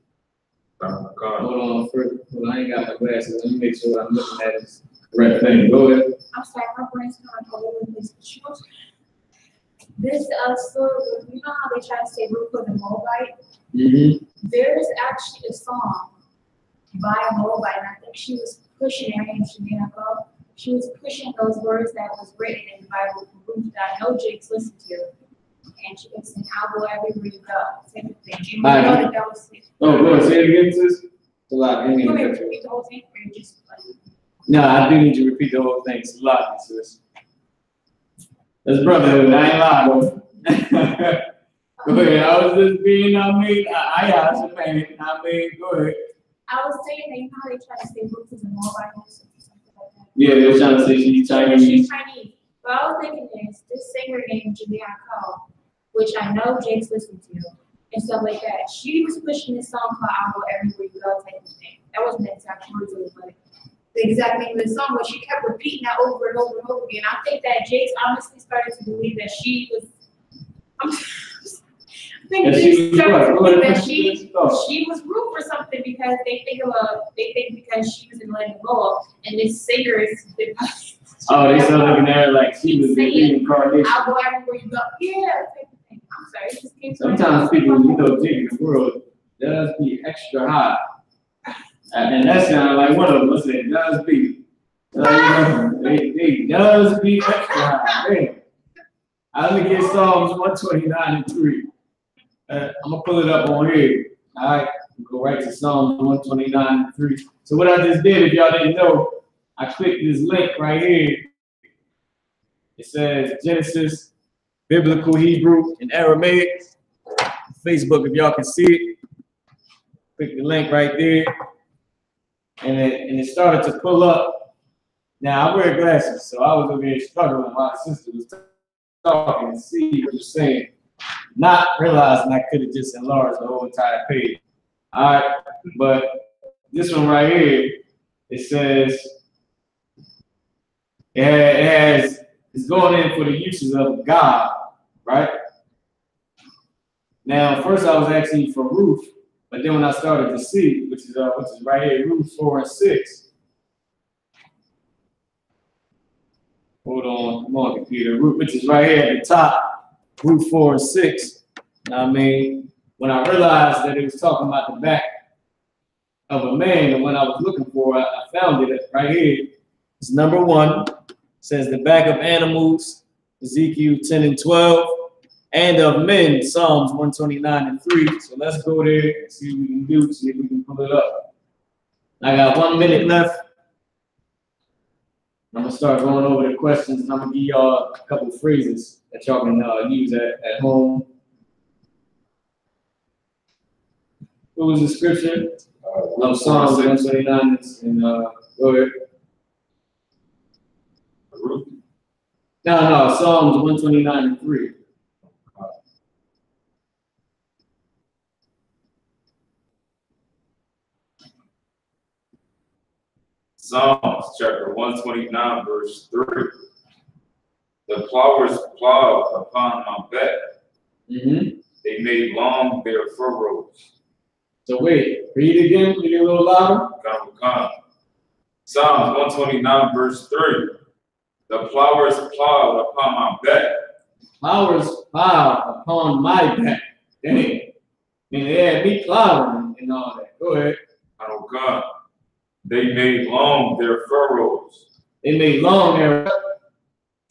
B: God.
A: Hold on, I ain't got my glasses. Let me make sure I'm looking at the correct thing. Go ahead.
C: I'm sorry, my brain's kind of all over this. This story, you know how they try to say Ruth was a Moabite?
A: Mm-hmm.
C: There is actually a song by a Moabite, and I think she was pushing her name, she was pushing those words that was written in the Bible for Ruth that I know Jake's listened to. And she was saying, I'll go everywhere you go, type of thing. And we know that was
A: oh, go ahead, say it again, sis. It's a lot.
C: You want me to repeat the whole thing, or you just
A: No, I do need you to repeat the whole thing. It's a lot, sis. That's brotherhood. I ain't lying, though. Go ahead. I was just being, I asked you, man. Go ahead.
C: I was saying that you know how they try to say Ruth is a Moabite or something like that.
A: Yeah, they were trying to say she's Chinese.
C: She's Chinese. But I was thinking this singer named GEN.YAHANNA, which I know Jake's listened to, and stuff like that. She was pushing this song called I'll Go Everywhere You Go type of thing. That wasn't the exact words of it, but the exact name of the song, where she kept repeating that over and over and over again. I think that Jake's honestly started to believe that she was. I think Jake started to believe that she was rude for something because they think because she was in Letting Go, and this singer is.
A: Oh, they started looking at her like she was the reincarnation.
C: I'll go everywhere you go. Yeah, I'm sorry. It just came to
A: sometimes people, you know, Jake in the world does be extra hot. And that sounds like one of them. Let's say it does be. They does be extra high. Man. I look at Psalms 129 and 3. I'm gonna pull it up on here. All right, go right to Psalms 129 and 3. So what I just did, if y'all didn't know, I clicked this link right here. It says Genesis, Biblical Hebrew, and Aramaic. Facebook, if y'all can see it. Click the link right there. And it started to pull up. Now, I wear glasses, so I was over here struggling while my sister was talking and see what you're saying. Not realizing I could have just enlarged the whole entire page. All right, but this one right here, it says, it's going in for the uses of God, right? Now, first I was asking for Ruth, but then when I started to see, which is right here, Ruth 4 and 6. Hold on, come on, computer. Ruth, which is right here at the top, Ruth 4 and 6. Now, I mean, when I realized that it was talking about the back of a man, and when I was looking for it, I found it right here. It's number 1. It says the back of animals, Ezekiel 10 and 12. And of men, Psalms 129 and 3. So let's go there and see what we can do, see if we can pull it up. I got 1 minute left. I'm going to start going over the questions, and I'm going to give y'all a couple phrases that y'all can use at home. What was the scripture? Psalms 129 and go ahead. No, Psalms 129 and 3.
B: Psalms chapter 129, verse 3. The plowers plowed upon my back.
A: Mm-hmm.
B: They made long their furrows.
A: So wait, read again, read it a little louder.
B: Psalms 129, verse 3. The plowers plowed upon my back.
A: Plowers plowed upon my back. Dang. I mean, they had me plowing and all that. Go ahead.
B: Oh God. They made long their furrows.
A: They made long their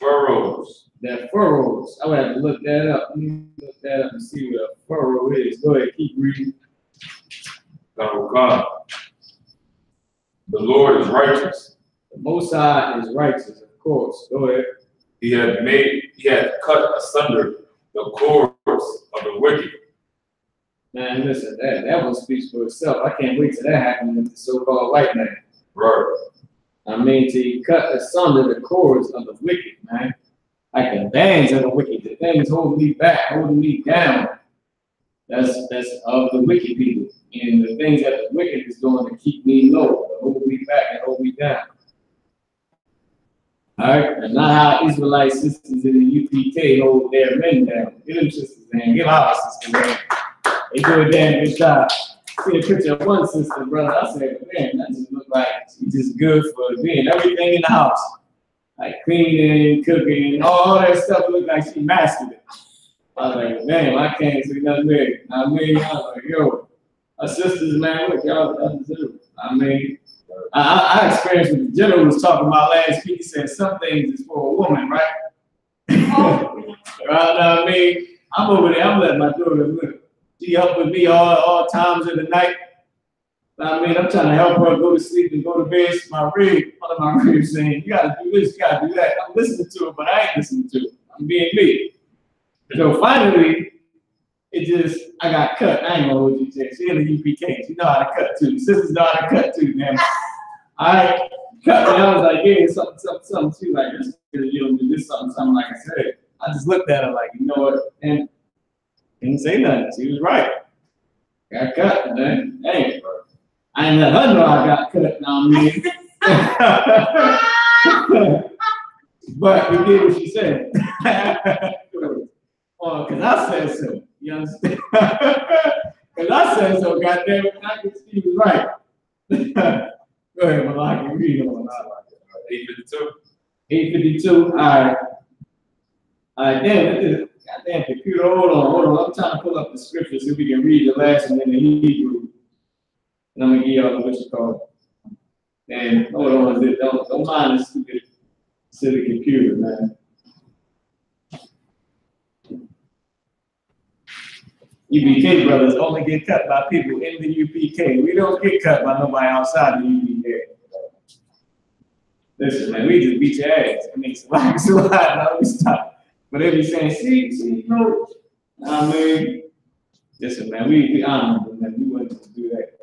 B: furrows.
A: Their furrows. I would have to look that up. Let me look that up and see what a furrow is. Go ahead, keep reading.
B: Oh God. The Lord is righteous.
A: The Most High is righteous, of course. Go ahead.
B: He had cut asunder the cords of the wicked.
A: Man, listen, that one speaks for itself. I can't wait till that happens with the so-called white man.
B: Right.
A: I mean, to cut asunder the cords of the wicked, man. Like the bands of the wicked, the things holding me back, holding me down. That's of the wicked people. And the things that the wicked is doing to keep me low, to hold me back and hold me down. All right, and not how Israelite sisters in the U.P.K. hold their men down. Get them sisters in, get our sisters in. They do a damn good job. See a picture of one sister, brother. I said, man, that just look like she's just good for being everything in the house. Like cleaning, cooking, all that stuff look like she mastered it. I was like, damn, I can't see nothing there. I mean, I was like, yo, our sisters, man, look, y'all deserve it. I mean, I experienced what the general was talking about last week. He said some things is for a woman, right? I mean, I'm over there, I'm letting my daughter look. She helped with me all times of the night. I mean, I'm trying to help her go to sleep and go to bed. It's my rib, one of my ribs saying, you gotta do this, you gotta do that. I'm listening to it, but I ain't listening to it. I'm being me. So finally, I got cut. I ain't gonna hold you to. She in the U.P.K. She know how to cut too. Sisters know how to cut too, man. I cut me. I was like, yeah, something too. Like, you don't do this, something like I said. I just looked at her like, you know what? And didn't say nothing. She was right. Got cut, man. Hey, I ain't let her know I got cut. Now I mean, but we did what she said. Because I said so. You understand? Because I said so, goddamn it, I can see you right. Go ahead, Malaki, read on.
B: 852.
A: 852, all right. All right, damn, goddamn computer, hold on. I'm trying to pull up the scripture so we can read the last one in the Hebrew. And I'm going to give y'all what you call it. And hold on, don't mind this stupid, silly computer, man. U.P.K. brothers only get cut by people in the U.P.K. We don't get cut by nobody outside the U.P.K. Listen, man, we just beat your ass. I mean, it's a lot, now we stop. But they be saying, see, you know, I mean, listen, man, we honor them, man. We wouldn't do that.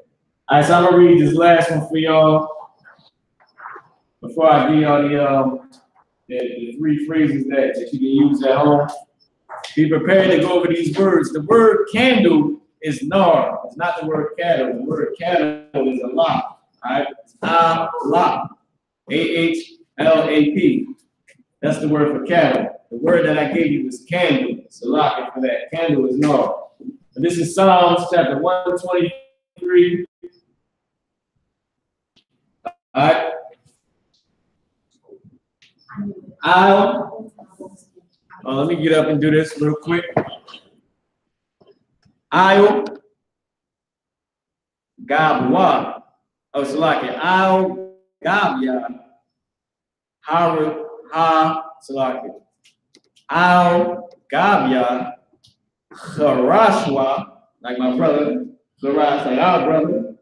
A: All right, so I'm gonna read this last one for y'all before I give y'all the three phrases that you can use at home. Be prepared to go over these words. The word candle is nar. It's not the word cattle. The word cattle is a lot. All right, A-H-L-A-P. That's the word for cattle. The word that I gave you was candle. It's a lot for that. Candle is nar. And this is Psalms chapter 123. All right. Let me get up and do this real quick. I'll Gabwa. Oh, so like it. I'll Gabya. So like it. I'll Gabya. Harashwa. Like my brother. Harash, like our brother.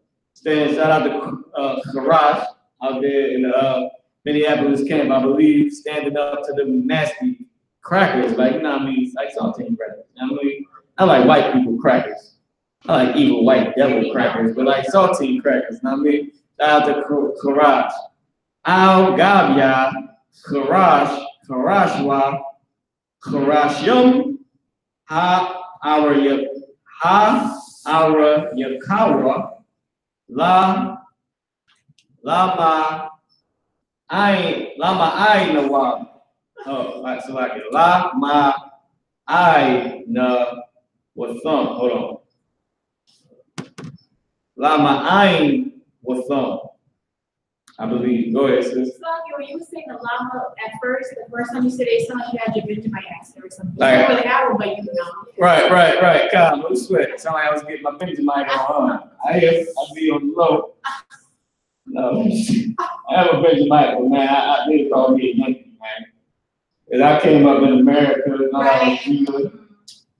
A: Shout out to Harash out there in Minneapolis camp, I believe, standing up to them nasty crackers, like, you know what I mean? It's like saltine crackers. You know what I mean? I like white people crackers. I like evil white devil crackers, but like saltine crackers, you know what I mean? Shout out to Qadash. Al Gabya, Qadash, Qadashwa, Qadashyum, our Yakawa, Lama Ainawa. Oh, right, so like it. Lama Aina with thumb. Hold on. Lama Ain with thumb. I believe. Go ahead, sis.
C: When you were saying the llama at first, the first time you said it, sounded like you had your Benjamin accent or something.
A: Like,
C: for the hour, but you know.
A: Right. Calm, no sweat. Sound like I was getting my Benjamin on. I'll be on the low. No, I have a Benjamin, but man, I did call me a Yankee, man. Because I came up in America and all that,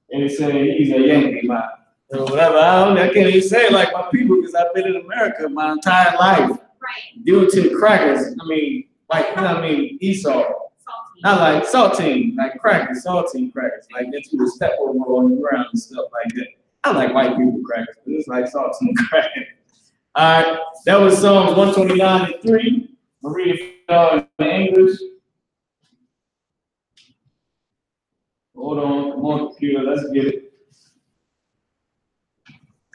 A: and they say he's a Yankee, man. So whatever, I can't even say it like my people because I've been in America my entire life.
C: Right.
A: Due to the crackers, I mean, like, you know what I mean, Esau. Not like saltine, like crackers, saltine crackers. Like that you would step over on the ground and stuff like that. I like white people crackers, but it's like saltine crackers. All right, that was Psalms 129:3. I'm reading in English. Hold on, come on, computer, let's get it.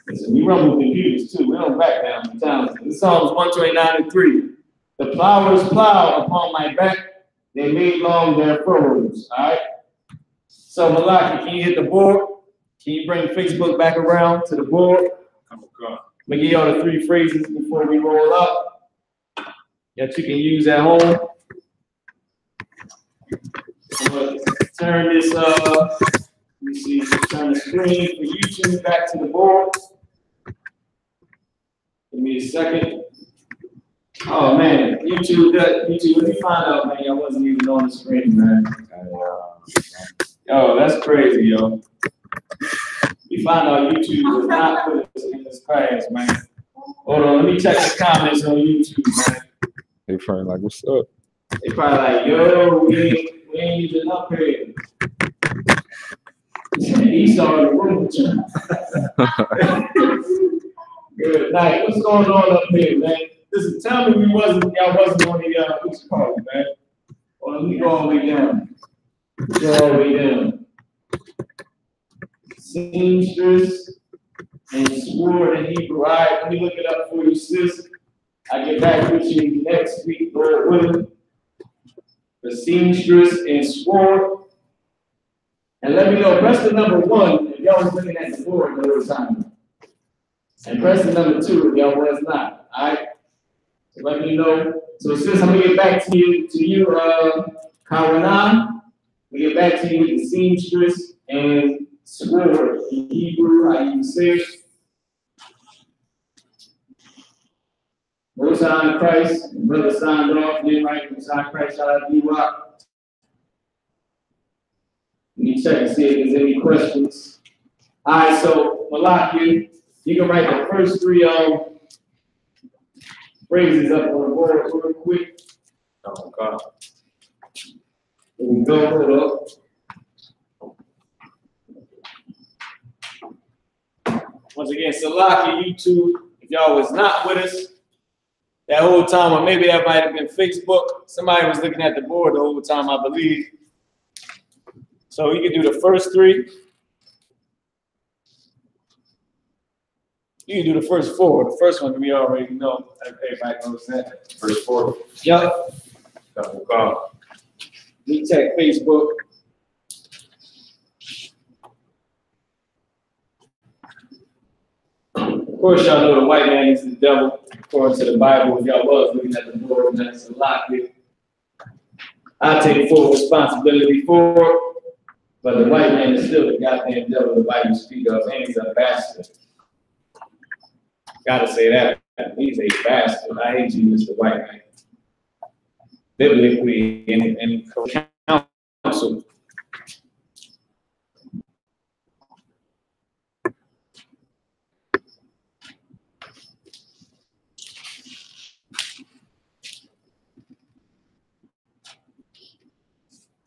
A: Listen, we run with computers too. We don't back down sometimes. This Psalms 129:3. The plowers plow upon my back, they made long their furrows. All right. So Malaki, can you hit the board? Can you bring Facebook back around to the board?
B: I'm gone.
A: Let me give y'all the 3 phrases before we roll up that you can use at home. I'm gonna turn this let me see, turn the screen for YouTube back to the board. Give me a second. Oh man, YouTube, let me find out, man. I wasn't even on the screen, man. Yo, that's crazy, yo. We found out YouTube was not put us in this class, man. Hold on, let me check the comments on YouTube, man.
B: They probably like, what's up?
A: They probably like, yo, we ain't even up here. Esau in the room. Good night. What's going on up here, man? Listen, tell me y'all wasn't on the what's it called, man? Well, let me go all the way down. Go all the way down. Seamstress and sword in Hebrew. All right, let me look it up for you, sis. I get back with you next week, Lord willing. The seamstress and sword. And let me know, press the number 1 if y'all was looking at the board the whole time. And press the number 2 if y'all was not. All right? So let me know. So sis, I'm gonna get back to you, Karanah. We get back to you with the seamstress and sword in Hebrew, how you say it. Most High in Christ, brother signed off, then right, Most High in Christ, shout out to you. Let me check and see if there's any questions. All right, so Malaki, you can write the first 3 phrases up on the board real quick.
B: Oh, God.
A: Here we go, hold up. Once again, Salaki, YouTube, if y'all was not with us that whole time, or maybe that might have been Facebook. Somebody was looking at the board the whole time, I believe. So you can do the first 3. You can do the first 4. The first one we already know. Everybody knows that.
B: First 4.
A: Yep.
B: Oh, God.
A: We check Facebook. Of course, y'all know the white man is the devil, according to the Bible. If y'all was looking at the board, that's a lot. I take full responsibility for it, but the white man is still the goddamn devil the Bible speaks of, and he's a bastard. Gotta say that. He's a bastard. I hate you, Mr. White Man. Biblically and counsel.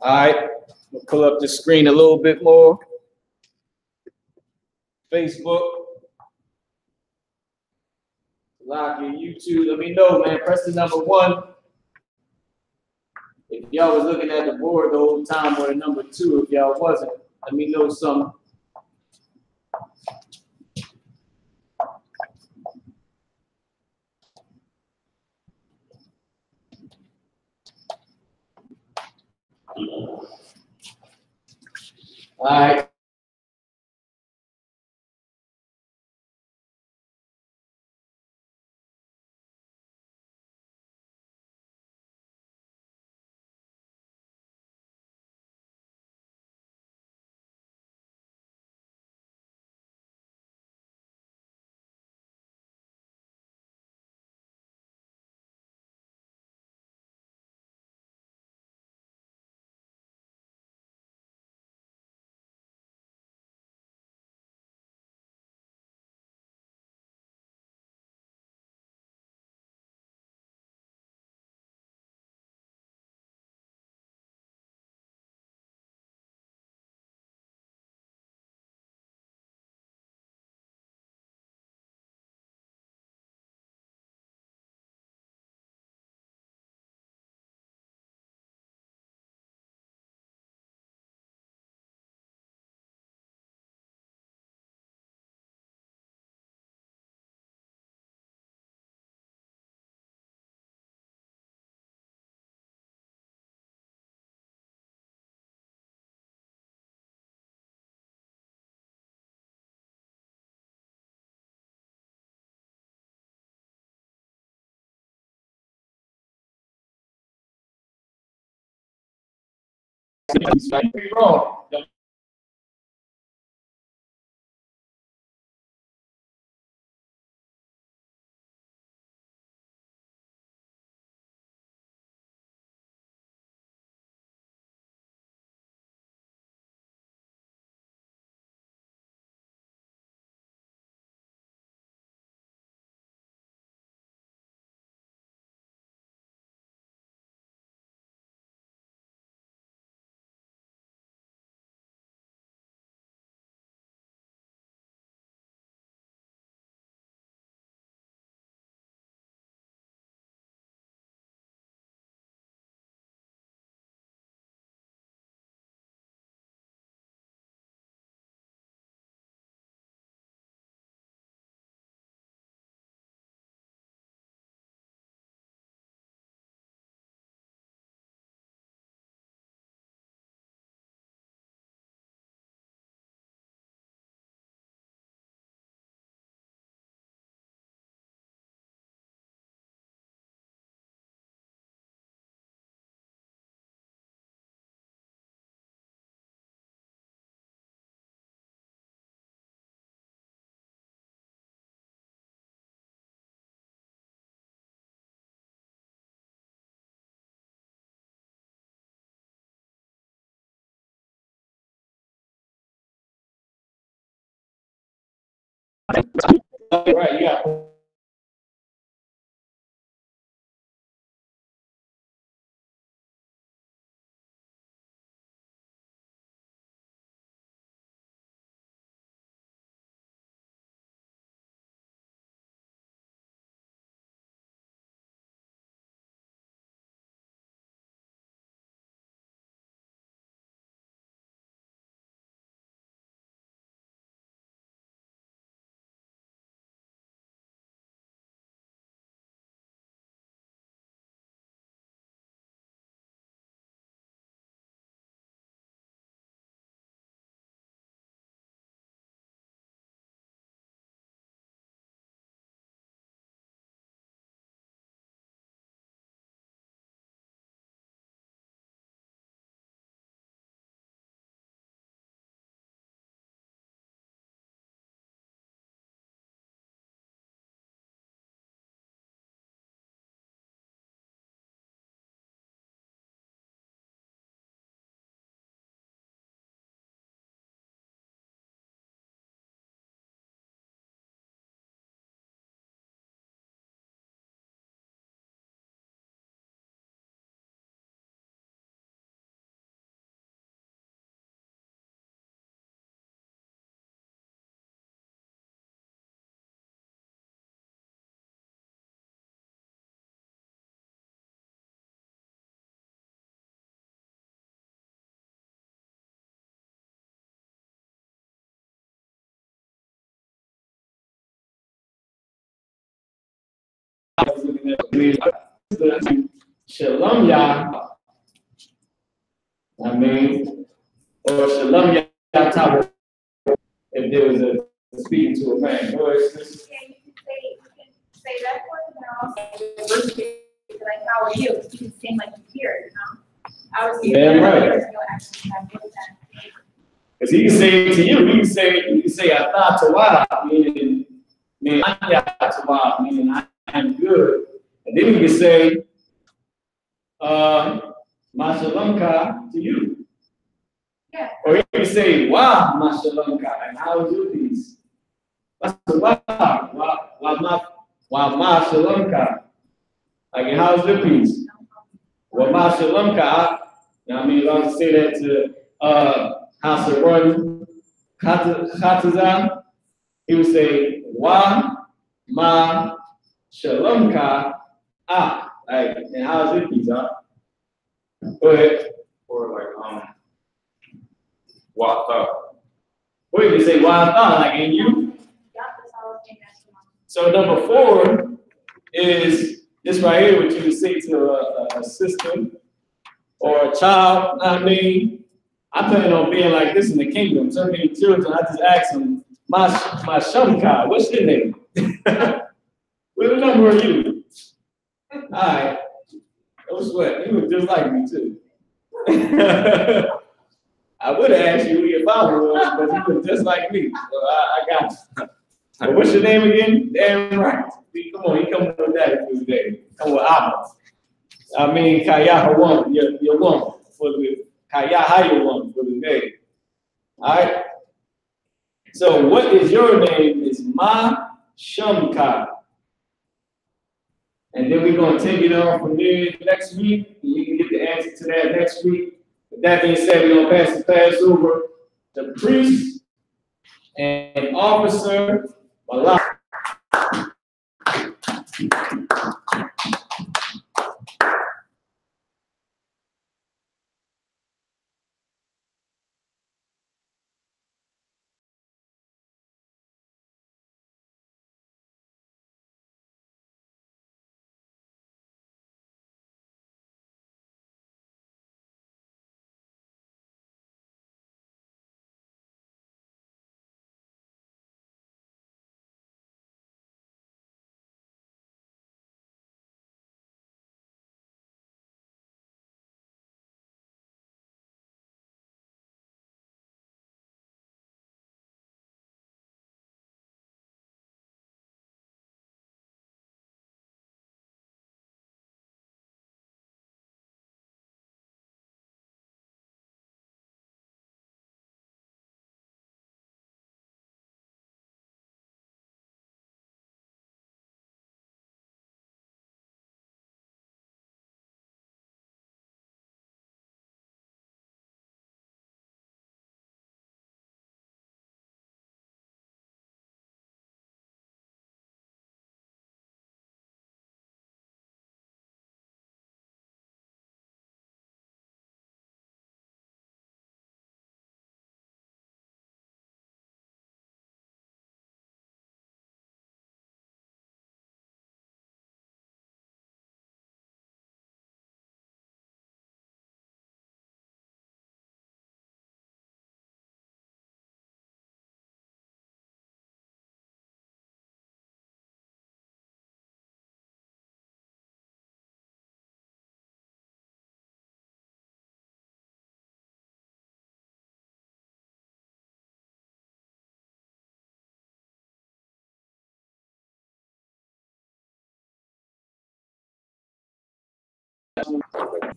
A: All right, we'll pull up the screen a little bit more. Facebook. Lock your YouTube. Let me know, man. Press the number 1. If y'all was looking at the board the whole time, or the number 2 if y'all wasn't. Let me know something. All right. You're wrong. Right, yeah. Shalom Yah, I mean, or Shalom Yah, if there was a speaking to a man. Go ahead, sis.
C: Yeah, you can say that word, and also like, how are you? You can sing like you hear, you know? I was
A: Yeah, right.
C: You'll actually have that.
A: Because he can say it to you, you can say Atah Tawah, meaning Anya Tawah, meaning I am good. And then you can say Mashalamka to you.
C: Yeah.
A: Or you can say Wa Mashalamka, and how is your peace? Wa Mashalamka. Like, how's your peace? Wa Mashalamka. Now, I mean, I was say that to Hasaron Khatazan. He would say, Wa ma shalomka like, and how's it, peace, huh? Go ahead.
B: Or like wata.
A: Or you can say wa'ata, like in you. So number 4 is this right here, what you would say to a sister or a child. I mean, I plan on being like this in the kingdom. So many children, I just ask them, my Shamka, what's your name? What number are you? All right. Don't sweat. You look just like me, too. I would have asked you who your father was, but he was just like me. So I got you. But what's your name again? Damn right. See, come on, he coming with that today. Come with Abba. I mean, Kaya woman, your woman for the Kaya woman for the day. All right. So what is your name? Is Ma Shumka. And then we're going to take it on from there next week. And you can get the answer to that next week. With that being said, we're going to pass the class over to priest and officer Malak.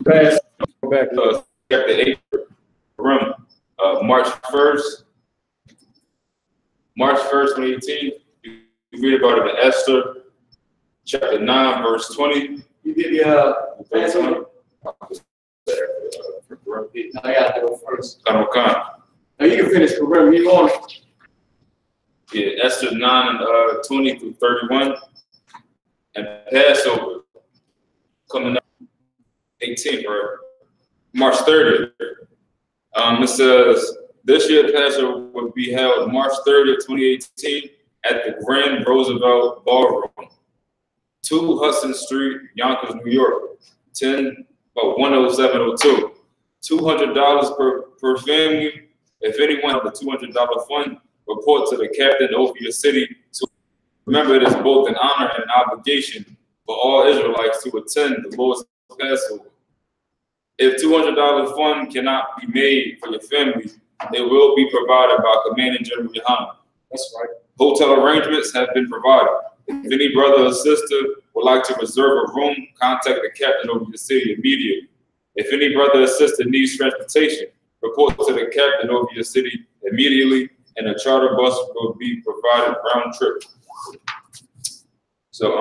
A: Pass back.
B: Got the 8th room, March 1st, 2018. You read about it in Esther, chapter 9, verse 20.
A: You did the Passover? I got to go first.
B: Now
A: you can finish the room. You want?
B: Yeah, Esther 9, 20 through 31. And Passover coming up 18th, right? March 30th. It says this year Passover will be held March 30th, 2018 at the Grand Roosevelt Ballroom, 2 Hudson Street, Yonkers, New York, 10702. $200 per family. If anyone has a $200 fund, report to the captain over your city. So remember, it is both an honor and an obligation for all Israelites to attend the Lord's Passover. If $200 fund cannot be made for your family, it will be provided by Commanding General Yohanna.
A: That's right.
B: Hotel arrangements have been provided. If any brother or sister would like to reserve a room, contact the captain over the city immediately. If any brother or sister needs transportation, report to the captain over your city immediately, and a charter bus will be provided round trip. So,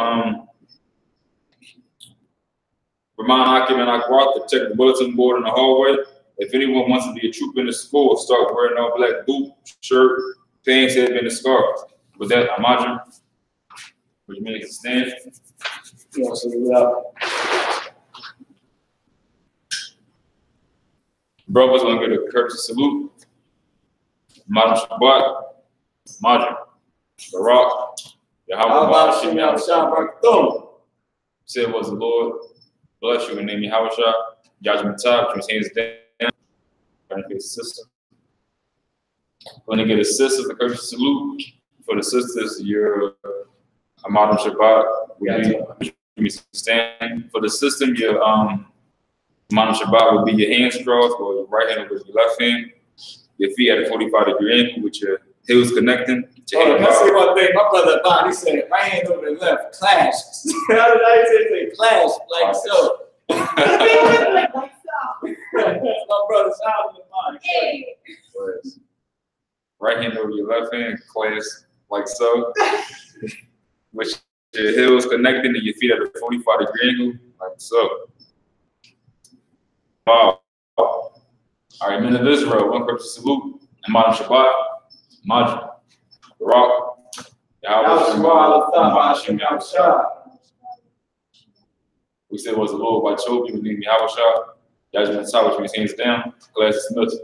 B: remind Hakim and Akwat to check the bulletin board in the hallway. If anyone wants to be a troop in the school, start wearing all black boot, shirt, pants, headband, and scarf. With that, Amadra, would you make a stand?
A: Yeah, so
B: Brothers gonna get a courteous salute. Madam Shabbat, Madra, Barak, Yahweh, said was the Lord. Bless you in the name of Yahweh. Judgment top, from his hands down. Going to get a sister. Going to get a sister, the courteous salute. For the sisters, your Madam Shabbat. We stand. For the system, your Madam Shabbat will be your hands crossed, or your right hand over your left hand. Your feet at a 45-degree angle with your heels connecting.
A: Oh, can I say one thing? My brother Bond, he said, right hand over the left, clash. How did I say clash? Like so.
C: Like so.
A: My brother's out of mind.
C: Hey.
B: Right hand over your left hand, clasp like so. With your heels connecting and your feet at a 45-degree angle, like so. Wow. All right, men of Israel, one corporate salute. And Madam Shabbat, Madam, Barak, we said it was the Lord by Chobi, we named Yahweh Shah. Judgment Tower, which means hands down. Class is nuts.